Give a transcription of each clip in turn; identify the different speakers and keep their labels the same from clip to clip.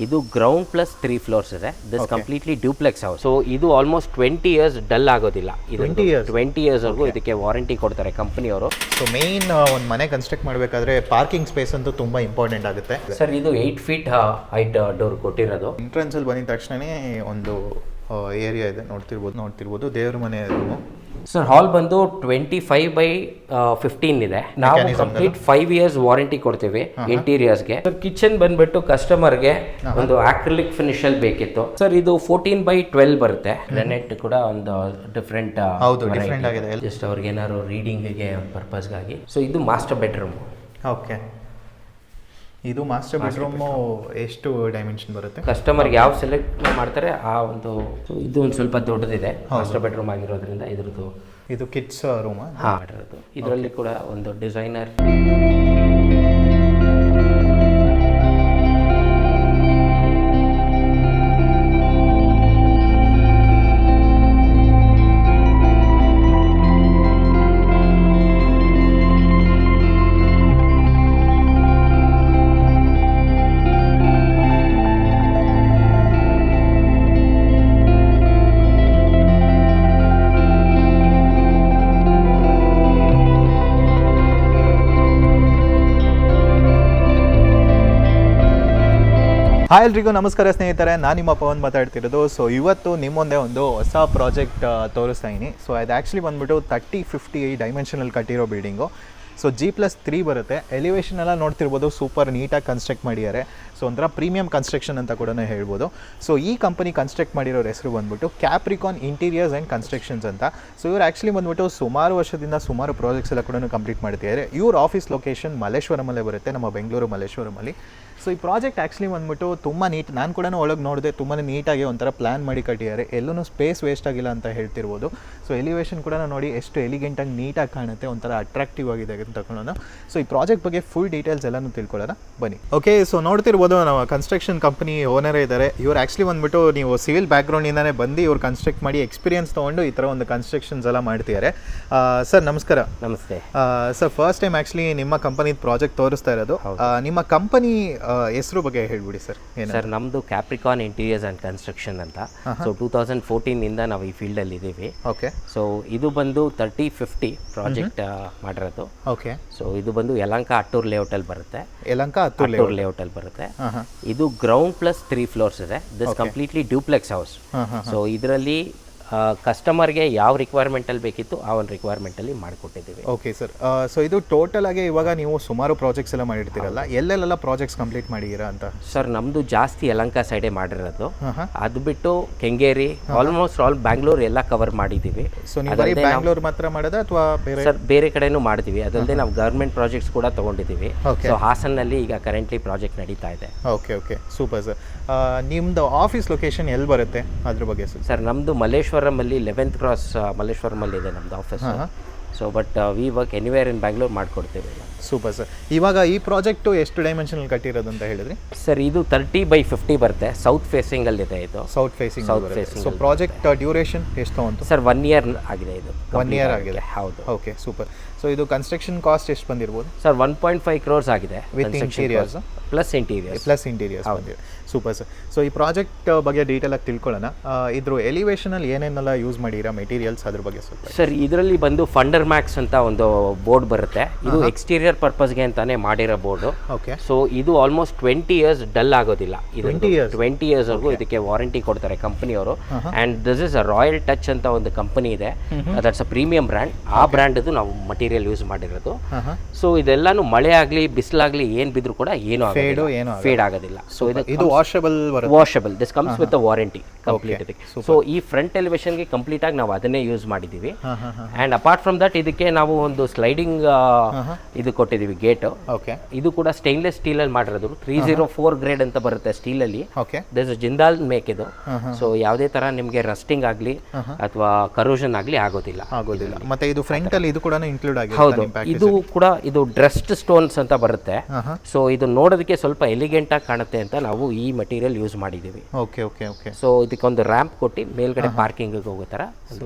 Speaker 1: ಇದು ground plus 3 floors ಇದೆ. This completely duplex house. So ಇದು ಆಲ್ಮೋಸ್ಟ್ 20 ಇಯರ್ಸ್ ಡಲ್ ಆಗೋದಿಲ್ಲ. 20 ಇಯರ್ಸ್ ವರೆಗೂ ಇದಕ್ಕೆ ವಾರಂಟಿ ಕೊಡ್ತಾರೆ ಕಂಪನಿಯವರು.
Speaker 2: ಸೊ ಮೇನ್ ಒಂದು ಮನೆ ಕನ್ಸ್ಟ್ರಕ್ಟ್ ಮಾಡಬೇಕಾದ್ರೆ ಪಾರ್ಕಿಂಗ್ ಸ್ಪೇಸ್ ಅಂತೂ ತುಂಬಾ ಇಂಪಾರ್ಟೆಂಟ್ ಆಗುತ್ತೆ.
Speaker 1: ಸರ್ ಇದು 8 ಫೀಟ್ ಹೈಟ್ ಡೋರ್ ಕೊಟ್ಟಿರೋದು.
Speaker 2: ಎಂಟ್ರೆನ್ಸ್ ಅಲ್ಲಿ ಬಂದಿದ ತಕ್ಷಣನೇ ಒಂದು ಏರಿಯಾ ಇದೆ, ನೋಡ್ತಿರ್ಬೋದು ದೇವ್ರ ಮನೆ ರೂಮು.
Speaker 1: ಸರ್ ಹಾಲ್ ಬಂದು 25/15 ಇದೆ. ನಾವು ಕಂಪ್ಲೀಟ್ 5 ಇಯರ್ಸ್ ವಾರಂಟಿ ಕೊಡ್ತೀವಿ ಇಂಟೀರಿಯರ್ಸ್ಗೆ. ಸರ್ ಕಿಚನ್ ಬಂದ್ಬಿಟ್ಟು ಕಸ್ಟಮರ್ಗೆ ಒಂದು ಆಕ್ರಿಲಿಕ್ ಫಿನಿಶ್ ಅಲ್ಲಿ ಬೇಕಿತ್ತು. ಸರ್ ಇದು 14/12 ಬರುತ್ತೆ. ಗ್ರಾನೈಟ್ ಕೂಡ ಒಂದು ಡಿಫ್ರೆಂಟ್
Speaker 2: ಆಗಿದೆ.
Speaker 1: ಜಸ್ಟ್ ಅವ್ರಿಗೆ ಏನಾದ್ರು ರೀಡಿಂಗ್ಗೆ ಪರ್ಪಸ್ಗಾಗಿ. ಸೊ ಇದು ಮಾಸ್ಟರ್ ಬೆಡ್ರೂಮ್.
Speaker 2: ಓಕೆ, ಇದು ಮಾಸ್ಟರ್ ಬೆಡ್ರೂಮ್ ಎಷ್ಟು ಡೈಮೆನ್ಷನ್ ಬರುತ್ತೆ?
Speaker 1: ಕಸ್ಟಮರ್ಗೆ ಯಾವ ಸೆಲೆಕ್ಟ್ ಮಾಡ್ತಾರೆ ಆ ಒಂದು. ಇದು ಒಂದು ಸ್ವಲ್ಪ ದೊಡ್ಡದಿದೆ ಮಾಸ್ಟರ್ ಬೆಡ್ರೂಮ್ ಆಗಿರೋದ್ರಿಂದ ಇದ್ರದ್ದು.
Speaker 2: ಇದು ಕಿಡ್ಸ್ ರೂಮ್
Speaker 1: ಮಾಡಿರೋದು. ಇದರಲ್ಲಿ ಕೂಡ ಒಂದು ಡಿಸೈನರ್.
Speaker 2: ಹಾಯ್ ಎಲ್ರಿಗೂ ನಮಸ್ಕಾರ ಸ್ನೇಹಿತರೆ, ನಾನು ನಿಮ್ಮ ಪವನ್ ಮಾತಾಡ್ತಿರೋದು. ಸೊ ಇವತ್ತು ನಿಮ್ಮೊಂದೇ ಒಂದು ಹೊಸ ಪ್ರಾಜೆಕ್ಟ್ ತೋರಿಸ್ತಾ ಇದ್ದೀನಿ. ಸೊ ಅದು ಆ್ಯಕ್ಚುಲಿ ಬಂದ್ಬಿಟ್ಟು 30-50 ಡೈಮೆನ್ಷನಲ್ಲಿ ಕಟ್ಟಿರೋ ಬಿಲ್ಡಿಂಗು. ಸೊ G+3 ಬರುತ್ತೆ. ಎಲಿವೇಶನ್ ಎಲ್ಲ ನೋಡ್ತಿರ್ಬೋದು, ಸೂಪರ್ ನೀಟಾಗಿ ಕನ್ಸ್ಟ್ರಕ್ಟ್ ಮಾಡಿದ್ದಾರೆ. ಸೊ ಒಂಥರ ಪ್ರೀಮಿಯಂ ಕನ್ಸ್ಟ್ರಕ್ಷನ್ ಅಂತ ಕೂಡ ಹೇಳ್ಬೋದು. ಸೊ ಈ ಕಂಪನಿ ಕನ್ಸ್ಟ್ರಕ್ಟ್ ಮಾಡಿರೋರ ಹೆಸರು ಬಂದ್ಬಿಟ್ಟು ಕ್ಯಾಪ್ರಿಕಾನ್ ಇಂಟೀರಿಯರ್ಸ್ ಆ್ಯಂಡ್ ಕನ್ಸ್ಟ್ರಕ್ಷನ್ಸ್ ಅಂತ. ಸೊ ಇವ್ರು ಆ್ಯಕ್ಚುಲಿ ಬಂದ್ಬಿಟ್ಟು ಸುಮಾರು ವರ್ಷದಿಂದ ಸುಮಾರು ಪ್ರಾಜೆಕ್ಟ್ಸ್ ಎಲ್ಲ ಕೂಡ ಕಂಪ್ಲೀಟ್ ಮಾಡ್ತಿದ್ದಾರೆ. ಇವ್ರ ಆಫೀಸ್ ಲೊಕೇಶನ್ ಮಲ್ಲೇಶ್ವರಮಲ್ಲೇ ಬರುತ್ತೆ, ನಮ್ಮ ಬೆಂಗಳೂರು ಮಲ್ಲೇಶ್ವರಮಲ್ಲಿ. ಸೊ ಈ ಪ್ರಾಜೆಕ್ಟ್ ಆ್ಯಕ್ಚುಲಿ ಬಂದ್ಬಿಟ್ಟು ತುಂಬ ನೀಟ್, ನಾನು ಕೂಡ ಒಳಗೆ ನೋಡಿದೆ, ತುಂಬಾ ನೀಟಾಗಿ ಒಂಥರ ಪ್ಲ್ಯಾನ್ ಮಾಡಿ ಕಟ್ಟಿದ್ದಾರೆ. ಎಲ್ಲೂ ಸ್ಪೇಸ್ ವೇಸ್ಟ್ ಆಗಿಲ್ಲ ಅಂತ ಹೇಳ್ತಿರ್ಬೋದು. ಸೊ ಎಲಿವೇಶನ್ ಕೂಡ ನೋಡಿ ಎಷ್ಟು ಎಲಿಗೆಂಟಾಗಿ ನೀಟಾಗಿ ಕಾಣುತ್ತೆ, ಒಂಥರ ಅಟ್ರಾಕ್ಟಿವ್ ಆಗಿದೆ ಅಂತ ತಗೊಳ್ಳೋಣ. ಸೊ ಈ ಪ್ರಾಜೆಕ್ಟ್ ಬಗ್ಗೆ ಫುಲ್ ಡೀಟೇಲ್ಸ್ ಎಲ್ಲನೂ ತಿಳ್ಕೊಳ್ಳೋಣ ಬನ್ನಿ. ಓಕೆ, ಸೊ ನೋಡ್ತಿರ್ಬೋದು ನಾವು ಕನ್ಸ್ಟ್ರಕ್ಷನ್ ಕಂಪನಿ ಓನರೇ ಇದ್ದಾರೆ. ಇವ್ರು ಆ್ಯಕ್ಚುಲಿ ಬಂದ್ಬಿಟ್ಟು ನೀವು ಸಿವಿಲ್ ಬ್ಯಾಕ್ಗ್ರೌಂಡಿಂದಾನೇ ಬಂದು ಇವ್ರು ಕನ್ಸ್ಟ್ರಕ್ಟ್ ಮಾಡಿ ಎಕ್ಸ್ಪೀರಿಯನ್ಸ್ ತೊಗೊಂಡು ಈ ಥರ ಒಂದು ಕನ್ಸ್ಟ್ರಕ್ಷನ್ಸ್ ಎಲ್ಲ ಮಾಡ್ತಿದ್ದಾರೆ. ಸರ್ ನಮಸ್ಕಾರ.
Speaker 1: ನಮಸ್ತೆ
Speaker 2: ಸರ್, ಫಸ್ಟ್ ಟೈಮ್ ಆ್ಯಕ್ಚುಲಿ ನಿಮ್ಮ ಕಂಪನಿದು ಪ್ರಾಜೆಕ್ಟ್ ತೋರಿಸ್ತಾ ಇರೋದು. ನಿಮ್ಮ ಕಂಪನಿ ಹೆಸರು ಬಗ್ಗೆ ಹೇಳ್ಬಿಡಿ ಸರ್.
Speaker 1: ಸರ್ ನಮ್ಮದು ಕ್ಯಾಪ್ರಿಕಾನ್ ಇಂಟೀರಿಯರ್ಸ್ ಆ್ಯಂಡ್ ಕನ್ಸ್ಟ್ರಕ್ಷನ್ ಅಂತ. ಸೊ 2014 ಇಂದ ನಾವು ಈ ಫೀಲ್ಡಲ್ಲಿ ಇದ್ದೀವಿ.
Speaker 2: ಓಕೆ.
Speaker 1: ಸೊ ಇದು ಬಂದು 30-50 ಪ್ರಾಜೆಕ್ಟ್ ಮಾಡಿರೋದು.
Speaker 2: ಓಕೆ.
Speaker 1: ಸೊ ಇದು ಬಂದು ಯಲಹಂಕ ಅಟ್ಟೂರ್ ಲೇಔಟಲ್ಲಿ ಬರುತ್ತೆ.
Speaker 2: ಯಲಹಂಕ
Speaker 1: ಅಟ್ಟೂರ್ ಲೇಔಟಲ್ಲಿ ಬರುತ್ತೆ. ಇದು ಗ್ರೌಂಡ್ ಪ್ಲಸ್ 3 ಫ್ಲೋರ್ಸ್ ಇದೆ. This completely duplex house. So ಇದರಲ್ಲಿ ಕಸ್ಟಮರ್ಗೆ ಯಾವ ರಿಕ್ವೈರ್ಮೆಂಟಲ್ಲಿ ಬೇಕಿತ್ತು ಆ ಒಂದು ರಿಕ್ವೈರ್ಮೆಂಟಲ್ಲಿ ಮಾಡಿಕೊಟ್ಟಿದ್ದೀವಿ.
Speaker 2: Okay sir. ಸೊ ಇದು ಟೋಟಲ್ ಆಗಿ ಇವಾಗ ನೀವು ಸುಮಾರು ಪ್ರಾಜೆಕ್ಟ್ಸ್ ಎಲ್ಲ ಮಾಡಿರ್ತೀರಲ್ಲ, ಎಲ್ಲೆಲ್ಲ ಪ್ರಾಜೆಕ್ಟ್ಸ್ ಕಂಪ್ಲೀಟ್ ಮಾಡಿದ್ದೀರಾ ಅಂತ?
Speaker 1: ಸರ್ ನಮ್ಮದು ಜಾಸ್ತಿ ಯಲಹಂಕ ಸೈಡೇ ಮಾಡಿರೋದು. ಅದು ಬಿಟ್ಟು ಕೆಂಗೇರಿ, ಆಲ್ಮೋಸ್ಟ್ ಆಲ್ ಬ್ಯಾಂಗ್ಳೂರ್ ಎಲ್ಲ ಕವರ್ ಮಾಡಿದ್ದೀವಿ.
Speaker 2: ಸೊ ನೀವು ಬರೀ ಬ್ಯಾಂಗ್ಳೂರ್ ಮಾತ್ರ ಮಾಡೋದಾ ಅಥವಾ ಬೇರೆ?
Speaker 1: ಸರ್ ಬೇರೆ ಕಡೆನೂ ಮಾಡ್ತೀವಿ. ಅದಲ್ಲದೆ ನಾವು ಗವರ್ಮೆಂಟ್ ಪ್ರಾಜೆಕ್ಟ್ಸ್ ಕೂಡ ತೊಗೊಂಡಿದ್ದೀವಿ. ಸೊ ಹಾಸನಲ್ಲಿ ಈಗ ಕರೆಂಟ್ಲಿ ಪ್ರಾಜೆಕ್ಟ್ ನಡೀತಾ ಇದೆ.
Speaker 2: Okay okay, super sir. ನಿಮ್ಮದು ಆಫೀಸ್ ಲೊಕೇಶನ್ ಎಲ್ಲಿ ಬರುತ್ತೆ ಅದ್ರ ಬಗ್ಗೆ ಸರ್?
Speaker 1: ಸರ್ ನಮ್ಮದು ಮಲ್ಲೇಶ್ವರಮಲ್ಲಿ 11th ಕ್ರಾಸ್ ಮಲ್ಲೇಶ್ವರಮಲ್ಲಿ ಇದೆ ನಮ್ಮದು office. So but we work anywhere in Bangalore ಮಾಡಿಕೊಡ್ತೀವಿ.
Speaker 2: Super sir. ಇವಾಗ ಈ ಪ್ರಾಜೆಕ್ಟು ಎಷ್ಟು ಡೈಮೆನ್ಷನಲ್ಲಿ ಕಟ್ಟಿರೋದು ಅಂತ ಹೇಳಿದ್ರಿ?
Speaker 1: ಸರ್ ಇದು 30/50 ಬರುತ್ತೆ. ಸೌತ್ ಫೇಸಿಂಗಲ್ಲಿದೆ ಇದು.
Speaker 2: South facing. So project duration ಎಷ್ಟು ಅಂತ?
Speaker 1: ಸರ್ 1 ಇಯರ್ ಆಗಿದೆ ಇದು.
Speaker 2: 1 ಇಯರ್ ಆಗಿದೆ.
Speaker 1: ಹೌದು.
Speaker 2: Okay, super. ಸೊ ಇದು ಕನ್ಸ್ಟ್ರಕ್ಷನ್ ಕಾಸ್ಟ್ ಎಷ್ಟು ಬಂದಿರ್ಬೋದು?
Speaker 1: ಸರ್ 1.5 crores ಆಗಿದೆ
Speaker 2: ವಿತ್ ಇಂಟೀರಿಯರ್ಸ್
Speaker 1: ಪ್ಲಸ್ ಇಂಟೀರಿಯರ್ಸ್.
Speaker 2: ಬಂದಿದೆ. Super sir. ಸೊ ಈ ಪ್ರಾಜೆಕ್ಟ್ ಬಗ್ಗೆ ಡೀಟೇಲ್ ಆಗಿ ತಿಳ್ಕೊಳ್ಳೋಣ. ಇದ್ರ ಎಲಿವೇಶನಲ್ಲಿ ಏನೇನೆಲ್ಲ ಯೂಸ್ ಮಾಡಿರಾ ಮೆಟೀರಿಯಲ್ಸ್ ಅದ್ರ ಬಗ್ಗೆ ಸ್ವಲ್ಪ?
Speaker 1: ಸರ್ ಇದರಲ್ಲಿ ಬಂದು ಫಂಡರ್ ಮ್ಯಾಕ್ಸ್ ಅಂತ ಒಂದು ಬೋರ್ಡ್ ಬರುತ್ತೆ. ಇದು ಎಕ್ಸ್ಟೀರಿಯರ್ ಪರ್ಪಸ್ಗೆ ಅಂತಾನೆ ಮಾಡಿರೋ ಬೋರ್ಡು.
Speaker 2: ಓಕೆ. ಸೊ
Speaker 1: ಇದು ಆಲ್ಮೋಸ್ಟ್ 20 ಇಯರ್ಸ್ ಡಲ್ ಆಗೋದಿಲ್ಲ. 20 ಇಯರ್ಸ್ ವರೆಗೂ ಇದಕ್ಕೆ ವಾರಂಟಿ ಕೊಡ್ತಾರೆ ಕಂಪನಿಯವರು. And this is a royal touch ಅಂತ ಒಂದು ಕಂಪನಿ ಇದೆ. That's a premium brand. ಆ ಬ್ರ್ಯಾಂಡ್ ಅದು ನಾವು ಮಟೀರಿಯಲ್ ಯೂಸ್ ಮಾಡಿರೋದು. ಸೊ ಇದೆಲ್ಲಾನು ಮಳೆ ಆಗಲಿ ಬಿಸಿಲಾಗಲಿ ಏನು ಬಿದ್ರು ಕೂಡ ಏನು ಫೇಡ್ ಆಗೋದಿಲ್ಲ. ಸೊ
Speaker 2: ಇದು
Speaker 1: washable. This comes with warranty complete. So ಈ ಫ್ರಂಟ್ ಎಲಿವೇಶನ್ಗೆ ಕಂಪ್ಲೀಟ್ ಆಗಿ ನಾವು ಅದನ್ನೇ ಯೂಸ್ ಮಾಡಿದ್ದೀವಿ. ಅಂಡ್ ಅಪಾರ್ಟ್ ಫ್ರಮ್ ದಟ್ ಇದಕ್ಕೆ ನಾವು ಒಂದು ಸ್ಲೈಡಿಂಗ್ ಇದು ಕೊಟ್ಟಿದ್ದೀವಿ ಗೇಟ್. ಇದು ಕೂಡ ಸ್ಟೈನ್ಲೆಸ್ ಸ್ಟೀಲ್ ಅಲ್ಲಿ ಮಾಡಿರೋದು. 304 ಗ್ರೇಡ್ ಅಂತ ಬರುತ್ತೆ ಸ್ಟೀಲ್ ಅಲ್ಲಿ. ದಿಸ್ ಜಿಂದಾಲ್ ಮೇಕ್ ಇದು. ಸೊ ಯಾವುದೇ ತರ ನಿಮಗೆ ರಸ್ಟಿಂಗ್ ಆಗಲಿ ಅಥವಾ ಕರೋಷನ್ ಆಗಲಿ ಆಗೋದಿಲ್ಲ.
Speaker 2: ಮತ್ತೆ ಇದು ಫ್ರಂಟ್ ಅಲ್ಲಿ ಇದು ಕೂಡ ಇನ್ಕ್ಲೂಡ್ ಆಗಿದೆ.
Speaker 1: ಹೌದು, ಇದು ಕೂಡ ಇದು ಡ್ರೆಸ್ಡ್ ಸ್ಟೋನ್ಸ್ ಅಂತ ಬರುತ್ತೆ. ಸೊ ಇದು ನೋಡೋದಕ್ಕೆ ಸ್ವಲ್ಪ ಎಲಿಗೆಂಟ್ ಆಗಿ ಕಾಣುತ್ತೆ ಅಂತ ನಾವು ಈ ಮಟೀರಿಯಲ್ ಯೂಸ್ ಮಾಡಿದ್ದೀವಿ.
Speaker 2: Okay okay okay.
Speaker 1: ಸೊ ಇದಕ್ಕೊಂದು ರ್ಯಾಂಪ್ ಕೊಟ್ಟು ಮೇಲ್ಗಡೆ ಪಾರ್ಕಿಂಗ್ ಹೋಗೋ ಥರ.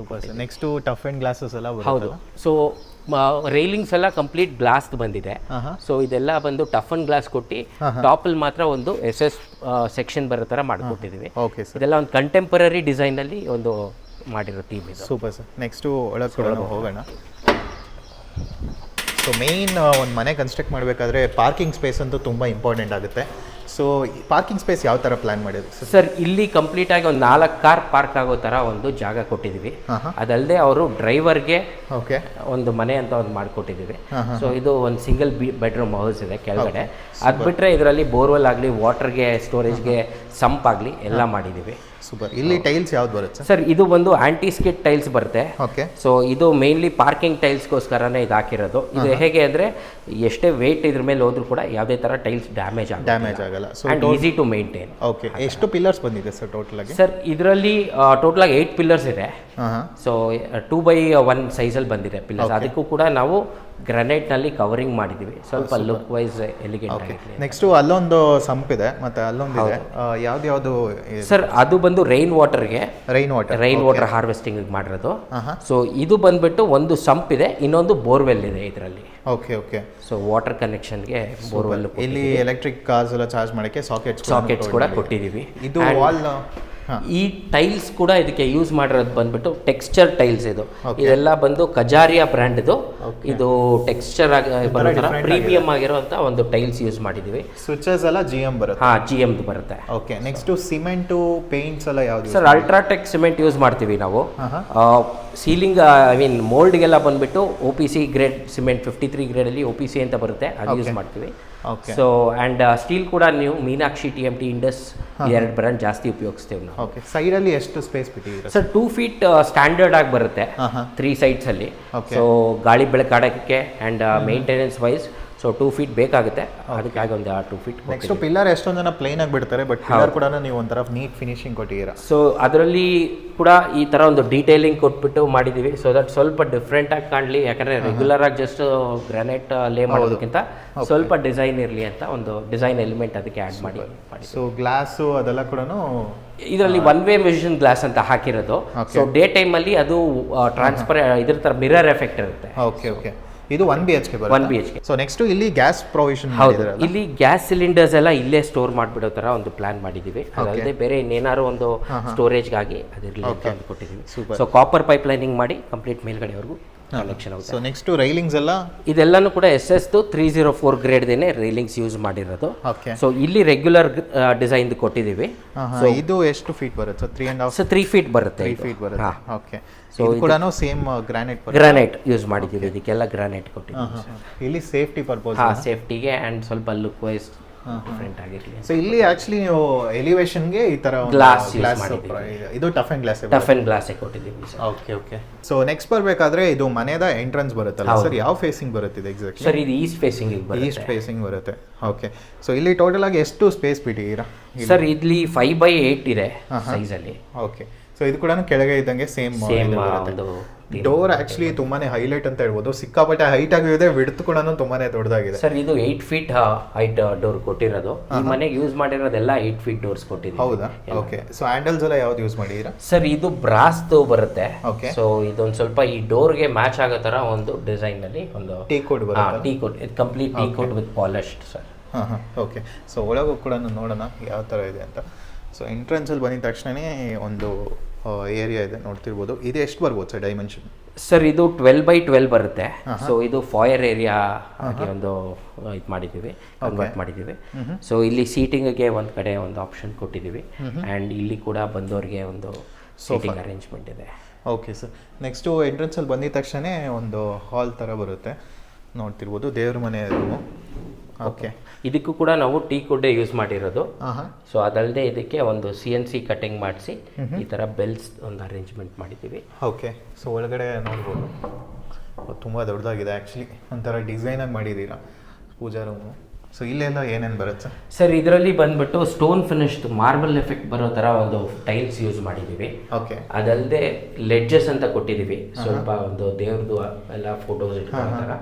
Speaker 2: ನೆಕ್ಸ್ಟ್ ಟಫ್ ಅಂಡ್ ಗ್ಲಾಸಸ್ ಎಲ್ಲ.
Speaker 1: ಹೌದು. ಸೊ ರೈಲಿಂಗ್ಸ್ ಎಲ್ಲ ಕಂಪ್ಲೀಟ್ ಗ್ಲಾಸ್ ಬಂದಿದೆ. ಸೊ ಇದೆಲ್ಲ ಬಂದು ಟಫನ್ ಗ್ಲಾಸ್ ಕೊಟ್ಟು ಟಾಪಲ್ಲಿ ಮಾತ್ರ ಒಂದು SS ಸೆಕ್ಷನ್ ಬರೋ ಥರ ಮಾಡಿಕೊಟ್ಟಿದ್ದೀವಿ.
Speaker 2: ಓಕೆ ಸರ್,
Speaker 1: ಇದೆಲ್ಲ ಒಂದು ಕಂಟೆಂಪರರಿ ಡಿಸೈನಲ್ಲಿ ಒಂದು ಮಾಡಿರೋ ಥೀಮ್ ಇದು.
Speaker 2: Super sir. ನೆಕ್ಸ್ಟು ಒಳಗೆ ಕೂಡ ಹೋಗೋಣ. ಸೊ ಮೇಯ್ನ್ ಒಂದು ಮನೆ ಕನ್ಸ್ಟ್ರಕ್ಟ್ ಮಾಡಬೇಕಾದ್ರೆ ಪಾರ್ಕಿಂಗ್ ಸ್ಪೇಸ್ ಅಂತೂ ತುಂಬ ಇಂಪಾರ್ಟೆಂಟ್ ಆಗುತ್ತೆ. ಸೊ ಪಾರ್ಕಿಂಗ್ ಸ್ಪೇಸ್ ಯಾವ ಥರ ಪ್ಲ್ಯಾನ್ ಮಾಡಿದ್ರು
Speaker 1: ಸರ್? ಇಲ್ಲಿ ಕಂಪ್ಲೀಟ್ ಆಗಿ ಒಂದು 4 ಕಾರ್ ಪಾರ್ಕ್ ಆಗೋ ಥರ ಒಂದು ಜಾಗ ಕೊಟ್ಟಿದ್ದೀವಿ. ಅದಲ್ಲದೆ ಅವರು ಡ್ರೈವರ್ಗೆ
Speaker 2: ಓಕೆ
Speaker 1: ಒಂದು ಮನೆ ಅಂತ ಒಂದು ಮಾಡಿಕೊಟ್ಟಿದ್ದೀವಿ. ಸೊ ಇದು ಒಂದು ಸಿಂಗಲ್ ಬೆಡ್ರೂಮ್ ಹೌಸ್ ಇದೆ ಕೆಳಗಡೆ. ಅದು ಬಿಟ್ಟರೆ ಇದರಲ್ಲಿ ಬೋರ್ವೆಲ್ ಆಗಲಿ, ವಾಟರ್ಗೆ, ಸ್ಟೋರೇಜ್ಗೆ, ಸಂಪ್ ಆಗಲಿ ಎಲ್ಲ ಮಾಡಿದ್ದೀವಿ.
Speaker 2: ಸೂಪರ್. ಇಲ್ಲಿ ಟೈಲ್ಸ್ ಯಾವ್ದು ಬರುತ್ತೆ
Speaker 1: ಸರ್? ಇದು ಒಂದು ಆಂಟಿ ಸ್ಕಿಡ್ ಟೈಲ್ಸ್ ಬರುತ್ತೆ.
Speaker 2: ಓಕೆ.
Speaker 1: ಸೊ ಇದು ಮೇನ್ಲಿ ಪಾರ್ಕಿಂಗ್ ಟೈಲ್ಸ್ಗೋಸ್ಕರನೇ ಇದು ಹಾಕಿರೋದು. ಇದು ಹೇಗೆ ಅಂದರೆ ಎಷ್ಟೇ ವೇಟ್ ಇದ್ರ ಮೇಲೆ ಹೋದ್ರೂ ಕೂಡ ಯಾವುದೇ ಥರ ಟೈಲ್ಸ್ ಡ್ಯಾಮೇಜ್ ಆಗಲ್ಲ. So easy to maintain.
Speaker 2: Okay. ಎಷ್ಟು ಪಿಲ್ಲರ್ಸ್ ಬಂದಿದೆ ಸರ್ ಟೋಟಲ್ ಆಗಿ?
Speaker 1: ಸರ್ ಇದರಲ್ಲಿ ಟೋಟಲ್ ಆಗಿ 8 ಪಿಲ್ಲರ್ಸ್ ಇದೆ. ಸೊ 2x1 ಸೈಜಲ್ಲಿ ಬಂದಿದೆ ಪಿಲ್ಲರ್ಸ್. ಅದಕ್ಕೂ ಕೂಡ ನಾವು ಗ್ರಾನೈಟ್ನಲ್ಲಿ ಕವರಿಂಗ್ ಮಾಡಿದ್ದೀವಿ, ಸ್ವಲ್ಪ ಲುಕ್ ವೈಸ್ ಎಲಿಗೆಂಟ್ ಆಗಿ.
Speaker 2: ನೆಕ್ಸ್ಟು ಅಲ್ಲೊಂದು ಸಂಪ್ ಇದೆ, ಮತ್ತೆ ಅಲ್ಲೊಂದಿದೆ. ಯಾವ್ದು
Speaker 1: ಸರ್? ಅದು ಬಂದು ರೈನ್ ವಾಟರ್ ಹಾರ್ವೆಸ್ಟಿಂಗ್ ಮಾಡಿರೋದು. ಸೊ ಇದು ಬಂದ್ಬಿಟ್ಟು ಒಂದು ಸಂಪ್ ಇದೆ, ಇನ್ನೊಂದು ಬೋರ್ವೆಲ್ ಇದೆ ಇದರಲ್ಲಿ.
Speaker 2: Okay okay.
Speaker 1: ಸೊ ವಾಟರ್ ಕನೆಕ್ಷನ್ಗೆ ಬೋರ್ವೆಲ್.
Speaker 2: ಇಲ್ಲಿ ಎಲೆಕ್ಟ್ರಿಕ್ ಕಾರ್ಸ್ ಎಲ್ಲ ಚಾರ್ಜ್ ಮಾಡೋಕ್ಕೆ ಸಾಕೆಟ್ಸ್ ಕೂಡ
Speaker 1: ಕೊಟ್ಟಿದ್ದೀವಿ.
Speaker 2: ಇದು ವಾಲ್.
Speaker 1: ಈ ಟೈಲ್ಸ್ ಕೂಡ ಇದಕ್ಕೆ ಯೂಸ್ ಮಾಡಿರೋದು ಬಂದ್ಬಿಟ್ಟು ಟೆಕ್ಸ್ಚರ್ ಟೈಲ್ಸ್. ಇದೆಲ್ಲ ಬಂದು ಕಜಾರಿಯಾ ಬ್ರ್ಯಾಂಡ್ದು. ಇದು ಟೆಕ್ಸ್ಚರ್ ಪ್ರೀಮಿಯಂ ಆಗಿರುವಂತ ಒಂದು ಟೈಲ್ಸ್ ಯೂಸ್ ಮಾಡಿದೀವಿ.
Speaker 2: ಸ್ವಿಚಸ್ ಎಲ್ಲ GM ಬರುತ್ತೆ.
Speaker 1: GM ಬರುತ್ತೆ.
Speaker 2: ಓಕೆ. ನೆಕ್ಸ್ಟ್ ಸಿಮೆಂಟ್ ಪೇಂಟ್ಸ್ ಎಲ್ಲ ಯಾವುದು
Speaker 1: ಸರ್? ಅಲ್ಟ್ರಾಟೆಕ್ ಸಿಮೆಂಟ್ ಯೂಸ್ ಮಾಡ್ತೀವಿ ನಾವು. ಸೀಲಿಂಗ್ ಮೋಲ್ಡ್ಗೆಲ್ಲ ಬಂದ್ಬಿಟ್ಟು OPC ಗ್ರೇಡ್ ಸಿಮೆಂಟ್ 53 ಗ್ರೇಡಲ್ಲಿ OPC ಅಂತ ಬರುತ್ತೆ, ಅದು ಯೂಸ್ ಮಾಡ್ತೀವಿ. ಸೊ ಆ್ಯಂಡ್ ಸ್ಟೀಲ್ ಕೂಡ ನೀವು ಮೀನಾಕ್ಷಿ, TMT, ಇಂಡಸ್ 2 ಬ್ರ್ಯಾಂಡ್ ಜಾಸ್ತಿ ಉಪಯೋಗಿಸ್ತೇವೆ ನಾವು.
Speaker 2: ಓಕೆ. ಸೈಡಲ್ಲಿ ಎಷ್ಟು ಸ್ಪೇಸ್ ಬಿಟ್ಟಿದ್ದೀರಾ
Speaker 1: ಸರ್? 2 ಫೀಟ್ ಸ್ಟ್ಯಾಂಡರ್ಡ್ ಆಗಿ ಬರುತ್ತೆ 3 ಸೈಡ್ಸಲ್ಲಿ. ಸೊ ಗಾಳಿ ಬೆಳಕಾಡೋಕ್ಕೆ and maintenance wise so 2 feet ಬೇಕಾಗುತ್ತೆ. ಅದಕ್ಕಾಗಿ ಒಂದು 2 ಫೀಟ್.
Speaker 2: ನೆಕ್ಸ್ಟ್ ಪಿಲ್ಲರ್ ಎಷ್ಟೊಂದು ಜನ ಪ್ಲೇನ್ ಆಗಿ ಬಿಡ್ತಾರೆ, ಬಟ್ ಪಿಲ್ಲರ್ ಕೂಡ ನೀವು ಒಂಥರ ನೀಟ್ ಫಿನಿಶಿಂಗ್ ಕೊಟ್ಟಿದ್ದೀರಾ.
Speaker 1: ಸೊ ಅದರಲ್ಲಿ ಕೂಡ ಈ ಥರ ಒಂದು ಡೀಟೇಲಿಂಗ್ ಕೊಟ್ಬಿಟ್ಟು ಮಾಡಿದ್ದೀವಿ, ಸೊ ದಟ್ ಸ್ವಲ್ಪ ಡಿಫ್ರೆಂಟ್ ಆಗಿ ಕಾಣಲಿ. ಯಾಕಂದರೆ ರೆಗ್ಯುಲರ್ ಆಗಿ ಜಸ್ಟ್ ಗ್ರಾನೈಟ್ ಲೇ ಮಾಡೋದಕ್ಕಿಂತ ಸ್ವಲ್ಪ ಡಿಸೈನ್ ಇರಲಿ ಅಂತ ಒಂದು ಡಿಸೈನ್ ಎಲಿಮೆಂಟ್ ಅದಕ್ಕೆ ಆ್ಯಡ್ ಮಾಡಿ.
Speaker 2: ಸೊ ಗ್ಲಾಸು ಅದೆಲ್ಲ ಕೂಡ
Speaker 1: ಇದರಲ್ಲಿ 1 ವೇ ವಿಷನ್ ಗ್ಲಾಸ್ ಅಂತ ಹಾಕಿರೋದು. ಸೊ ಡೇ ಟೈಮಲ್ಲಿ ಅದು ಟ್ರಾನ್ಸ್ಫರ್ ಇದ್ರ ಥರ ಮಿರರ್ ಎಫೆಕ್ಟ್ ಇರುತ್ತೆ.
Speaker 2: Okay okay. ಇದು 1 BHK ಬರುತ್ತೆ.
Speaker 1: 1 BHK.
Speaker 2: ಸೊ ನೆಕ್ಸ್ಟ್ ಇಲ್ಲಿ ಗ್ಯಾಸ್ ಪ್ರೊವಿಷನ್
Speaker 1: ಮಾಡಿದ್ದೀರಾ? ಇಲ್ಲಿ ಗ್ಯಾಸ್ ಸಿಲಿಂಡರ್ಸ್ ಎಲ್ಲ ಇಲ್ಲೇ ಸ್ಟೋರ್ ಮಾಡಿಬಿಡೋ ಥರ ಒಂದು ಪ್ಲಾನ್ ಮಾಡಿದ್ದೀವಿ. ಅದಲ್ಲದೆ ಬೇರೆ ಇನ್ನೇನಾದ್ರು ಒಂದು ಸ್ಟೋರೇಜ್ಗಾಗಿ ಅದಿರಲಿ ಅಂತ ಕೊಟ್ಟಿದ್ದೀವಿ. ಸೊ ಕಾಪರ್ ಪೈಪ್ ಲೈನಿಂಗ್ ಮಾಡಿ ಕಂಪ್ಲೀಟ್ ಮೇಲ್ಗಡೆವರೆಗೂ ಕನೆಕ್ಷನ್ ಆಗುತ್ತೆ.
Speaker 2: ಸೊ ನೆಕ್ಸ್ಟ್ ರೈಲಿಂಗ್ಸ್ ಎಲ್ಲ
Speaker 1: ಇದೆಲ್ಲನೂ ಕೂಡ SS 304 ಗ್ರೇಡ್ದೇನೆ ರೈಲಿಂಗ್ಸ್ ಯೂಸ್ ಮಾಡಿರೋದು. ಸೊ ಇಲ್ಲಿ ರೆಗ್ಯುಲರ್ ಡಿಸೈನ್ ಕೊಟ್ಟಿದ್ದೀವಿ.
Speaker 2: ಸೊ ಇದು ಎಷ್ಟು ಫೀಟ್ ಬರುತ್ತೆ? 3.5.
Speaker 1: 3 ಫೀಟ್ ಬರುತ್ತೆ.
Speaker 2: 3 ಫೀಟ್ ಬರುತ್ತೆ. ಓಕೆ. ಸೊ ಇದು ಕೂಡ ಸೇಮ್
Speaker 1: ಗ್ರಾನೈಟ್ ಯೂಸ್ ಮಾಡಿದ್ದೀವಿ. ಇದಕ್ಕೆಲ್ಲ ಗ್ರಾನೈಟ್ ಕೊಟ್ಟಿದ್ದೀವಿ.
Speaker 2: ಇಲ್ಲಿ ಸೇಫ್ಟಿ ಪರ್ಪಸ್.
Speaker 1: ಸೇಫ್ಟಿಗೆ ಆ್ಯಂಡ್ ಸ್ವಲ್ಪ ಲುಕ್ ವೈಸ್ ಡಿಫ್ರೆಂಟ್ ಆಗಿರಲಿ.
Speaker 2: ಸೊ ಇಲ್ಲಿ ಆಕ್ಚುಲಿ ನೀವು ಎಲಿವೇಶನ್ಗೆ ಈ ತರ
Speaker 1: ಗ್ಲಾಸ್
Speaker 2: ಇದು ಟಫ್ ಅಂಡ್
Speaker 1: ಗ್ಲಾಸ್ ಕೊಟ್ಟಿದ್ದೀವಿ.
Speaker 2: Okay okay. ಸೊ ನೆಕ್ಸ್ಟ್ ಬರಬೇಕಾದ್ರೆ ಇದು ಮನೆಯ ಎಂಟ್ರೆನ್ಸ್ ಬರುತ್ತಲ್ಲ ಸರ್, ಯಾವ ಫೇಸಿಂಗ್ ಬರುತ್ತೆ ಎಕ್ಸಾಕ್ಟ್ಲಿ?
Speaker 1: ಸರ್ ಇದು ಈಸ್ಟ್ ಫೇಸಿಂಗ್
Speaker 2: ಬರುತ್ತೆ. ಓಕೆ. ಸೊ ಇಲ್ಲಿ ಟೋಟಲ್ ಆಗಿ ಎಷ್ಟು ಸ್ಪೇಸ್ ಬಿಟ್ಟಿದ್ದೀರಾ?
Speaker 1: ಸರ್ ಇಲ್ಲಿ 5x8 ಇದೆ ಸೈಜಲ್ಲಿ.
Speaker 2: ಓಕೆ. ಸೊ ಇದು ಕೂಡ ಕೆಳಗೆ ಇದ್ದಂಗೆ ಸೇಮ್ ಡೋರ್ ಆಕ್ಚುಲಿ ತುಂಬಾನೇ ಹೈಲೈಟ್ ಅಂತ ಹೇಳ್ಬೋದು. ಸಿಕ್ಕಾಪಟ್ಟೆ ಹೈಟ್ ಆಗಿದೆ, ವಿಡ್ತ್ ಕೂಡ ತುಂಬಾನೇ ದೊಡ್ಡದಾಗಿದೆ.
Speaker 1: ಸರ್ ಇದು 8 ಫೀಟ್ ಹೈಟ್ ಡೋರ್ ಕೊಟ್ಟಿರೋದು. ಈ ಮನೆಗೆ ಯೂಸ್ ಮಾಡಿರೋದೆಲ್ಲ 8 ಫೀಟ್ ಡೋರ್ಸ್ ಕೊಟ್ಟಿದ್ದೀವಿ.
Speaker 2: ಹೌದಾ? ಓಕೆ. ಸೊ ಹ್ಯಾಂಡಲ್ಸ್ ಎಲ್ಲ ಯಾವ್ದು ಯೂಸ್ ಮಾಡಿದ್ದೀರಾ?
Speaker 1: ಸರ್ ಇದು ಬ್ರಾಸ್ದು ಬರುತ್ತೆ.
Speaker 2: ಓಕೆ.
Speaker 1: ಸೊ ಇದೊಂದು ಸ್ವಲ್ಪ ಈ ಡೋರ್ಗೆ ಮ್ಯಾಚ್ ಆಗೋ ತರ ಒಂದು ಡಿಸೈನ್ ಅಲ್ಲಿ ಒಂದು
Speaker 2: ಟೀ ಕೋಡ್ ಬರುತ್ತೆ.
Speaker 1: ಟೀ ಕೋಡ್, ಇದು complete tea code with polished sir.
Speaker 2: Okay. So ಒಳಗೂ ಕೂಡ ನೋಡೋಣ ಯಾವ ಥರ ಇದೆ ಅಂತ. ಸೊ ಎಂಟ್ರೆನ್ಸಲ್ಲಿ ಬಂದಿದ ತಕ್ಷಣವೇ ಒಂದು ಏರಿಯಾ ಇದೆ ನೋಡ್ತಿರ್ಬೋದು. ಇದು ಎಷ್ಟು ಬರ್ಬೋದು ಸರ್ ಡೈಮೆನ್ಷನ್?
Speaker 1: ಸರ್ ಇದು 12x12 ಬರುತ್ತೆ. ಸೊ ಇದು ಫಾಯರ್ ಏರಿಯಾ ಆಗಿ ಒಂದು ಇದು ಮಾಡಿದ್ದೀವಿ, ಕನ್ವರ್ಟ್ ಮಾಡಿದ್ದೀವಿ. ಸೊ ಇಲ್ಲಿ ಸೀಟಿಂಗ್ಗೆ ಒಂದು ಕಡೆ ಒಂದು ಆಪ್ಷನ್ ಕೊಟ್ಟಿದ್ದೀವಿ ಆ್ಯಂಡ್ ಇಲ್ಲಿ ಕೂಡ ಬಂದವ್ರಿಗೆ ಒಂದು ಸೀಟಿಂಗ್ ಅರೇಂಜ್ಮೆಂಟ್ ಇದೆ.
Speaker 2: Okay sir. ನೆಕ್ಸ್ಟು ಎಂಟ್ರೆನ್ಸಲ್ಲಿ ಬಂದಿದ ತಕ್ಷಣ ಒಂದು ಹಾಲ್ ಥರ ಬರುತ್ತೆ ನೋಡ್ತಿರ್ಬೋದು, ದೇವ್ರ ಮನೆ ರೂಮು. ಓಕೆ.
Speaker 1: ಇದಕ್ಕೂ ಕೂಡ ನಾವು ಟೀ ಕುಡ್ಡೆ ಯೂಸ್ ಮಾಡಿರೋದು. ಸೊ ಅದಲ್ಲದೆ ಇದಕ್ಕೆ ಒಂದು CNC ಕಟಿಂಗ್ ಮಾಡಿಸಿ ಈ ಥರ ಬೆಲ್ಸ್ ಒಂದು ಅರೇಂಜ್ಮೆಂಟ್ ಮಾಡಿದ್ದೀವಿ.
Speaker 2: ಓಕೆ. ಸೊ ಒಳಗಡೆ ನೋಡ್ಬೋದು ತುಂಬ ದೊಡ್ಡದಾಗಿದೆ ಆ್ಯಕ್ಚುಲಿ, ಒಂಥರ ಡಿಸೈನಾಗಿ ಮಾಡಿದ್ದೀರಾ ಪೂಜಾ ರೂಮು. ಸೊ ಇಲ್ಲೆಲ್ಲ ಏನೇನು ಬರುತ್ತೆ
Speaker 1: ಸರ್? ಇದರಲ್ಲಿ ಬಂದ್ಬಿಟ್ಟು ಸ್ಟೋನ್ ಫಿನಿಶ್ಡ್ ಮಾರ್ಬಲ್ ಎಫೆಕ್ಟ್ ಬರೋ ಥರ ಒಂದು ಟೈಲ್ಸ್ ಯೂಸ್ ಮಾಡಿದ್ದೀವಿ.
Speaker 2: ಓಕೆ.
Speaker 1: ಅದಲ್ಲದೆ ಲೆಡ್ಜಸ್ ಅಂತ ಕೊಟ್ಟಿದ್ದೀವಿ, ಸ್ವಲ್ಪ ಒಂದು ದೇವ್ರದ್ದು ಎಲ್ಲ ಫೋಟೋಸ್ ಇಟ್ಕೊಳ್ಳೋ ಥರ.